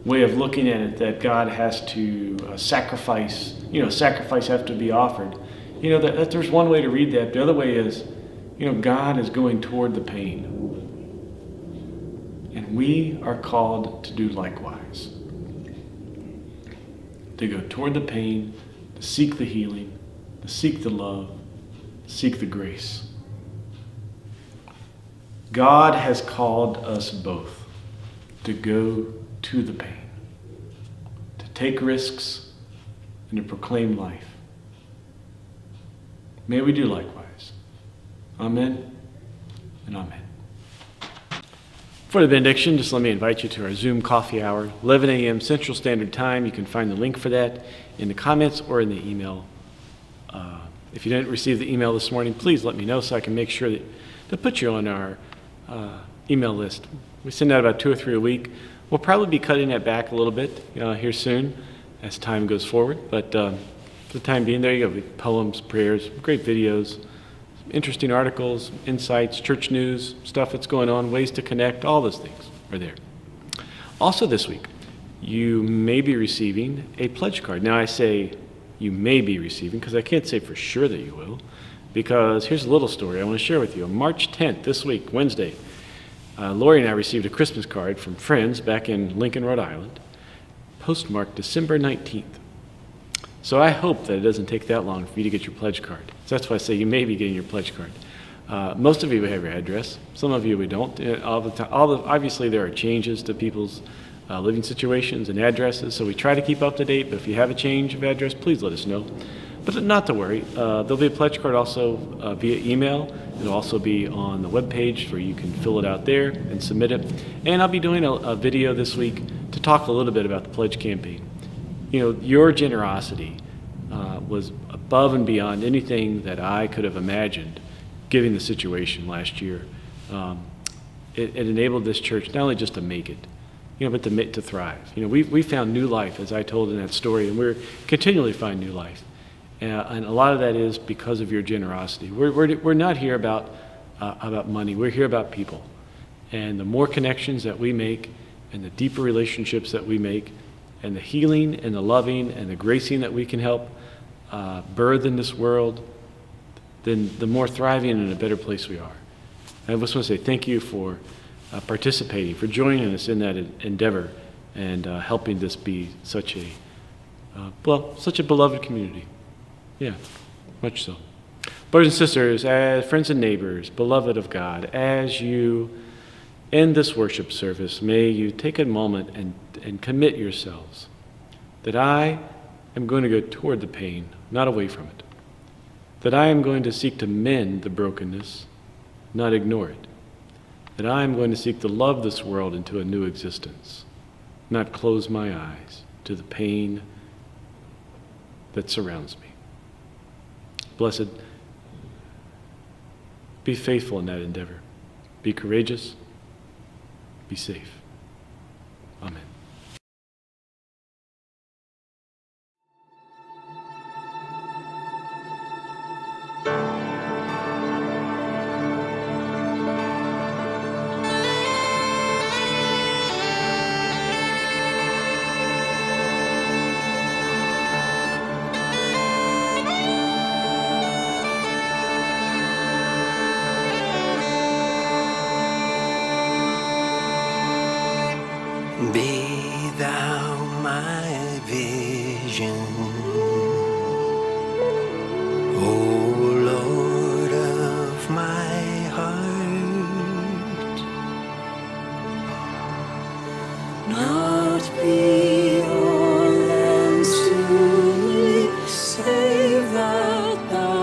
way of looking at it, that God has to sacrifice have to be offered. That there's one way to read that. The other way is, God is going toward the pain. And we are called to do likewise. To go toward the pain, to seek the healing, to seek the love, to seek the grace. God has called us both to go to the pain, to take risks, and to proclaim life. May we do likewise. Amen and amen. For the benediction, just let me invite you to our Zoom coffee hour, 11 a.m. Central Standard Time. You can find the link for that in the comments or in the email. If you didn't receive the email this morning, please let me know so I can make sure to put you on our email list. We send out about 2 or 3 a week. We'll probably be cutting that back a little bit here soon as time goes forward. But for the time being, there you go. Poems, prayers, great videos, interesting articles, insights, church news, stuff that's going on, ways to connect, all those things are there. Also this week, you may be receiving a pledge card. Now I say you may be receiving because I can't say for sure that you will, because here's a little story I want to share with you. On March 10th, this week, Wednesday, Lori and I received a Christmas card from friends back in Lincoln, Rhode Island, postmarked December 19th. So I hope that it doesn't take that long for you to get your pledge card. So that's why I say you may be getting your pledge card. Most of you have your address. Some of you we don't. Obviously, there are changes to people's living situations and addresses, so we try to keep up to date. But if you have a change of address, please let us know. But not to worry. There'll be a pledge card also via email. It'll also be on the webpage where you can fill it out there and submit it. And I'll be doing a video this week to talk a little bit about the pledge campaign. Your generosity was above and beyond anything that I could have imagined, given the situation last year. It enabled this church not only just to make it, but to thrive. We found new life, as I told in that story, and we're continually find new life. And a lot of that is because of your generosity. We're not here about money. We're here about people. And the more connections that we make, and the deeper relationships that we make, and the healing and the loving and the gracing that we can help birth in this world, then the more thriving and a better place we are. And I just want to say thank you for participating, for joining us in that endeavor, and helping this be such a beloved community. Yeah, much so. Brothers and sisters, as friends and neighbors, beloved of God, as you end this worship service, may you take a moment and commit yourselves that I am going to go toward the pain, not away from it. That I am going to seek to mend the brokenness, not ignore it. That I am going to seek to love this world into a new existence, not close my eyes to the pain that surrounds me. Blessed, be faithful in that endeavor. Be courageous. Be safe. Amen. Be thou my vision, O Lord of my heart. Not be all ends to me, save that thou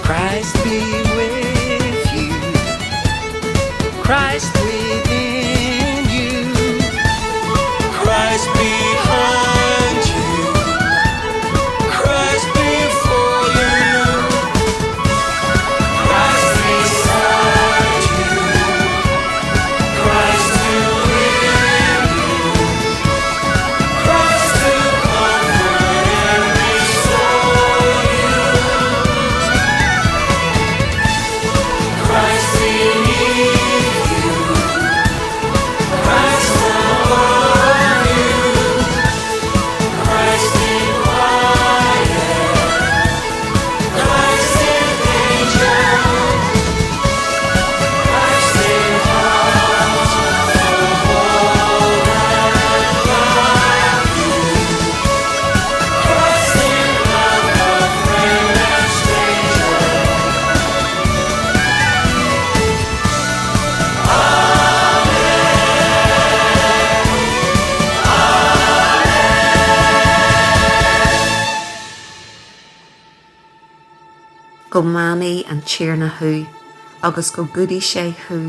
Christ be with you. Christ within you. Christ behind you. Christ before you. Christ beside you. Christ to win you. Christ to comfort and restore you. Christ beneath you. Christ above you. Christ in quiet. Christ in danger. Christ in heart for all that love you. Christ in love of friend and stranger. Go mani and cheerna hu, agus go goody she hu.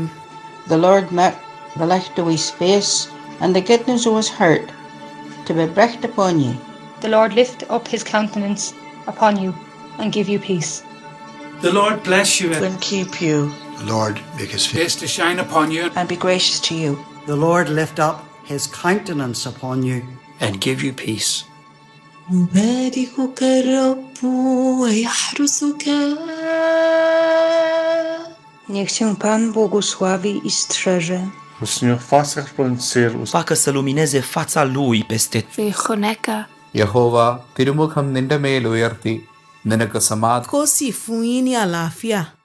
The Lord met the light of his face, and the goodness of his heart to be brecht upon you. The Lord lift up his countenance upon you and give you peace. The Lord bless you and keep you. The Lord make his face to shine upon you and be gracious to you. The Lord lift up his countenance upon you and give you peace. يباركك الرب ويحرسك. Niech cię Pan błogosławi i strzeże. Facă să lumineze fața lui peste Jehova, തിരുമുഖം നിന്റെ മേൽ ഉയർത്തി നിനക്ക് സമാധാനം Kosi fuini alafia.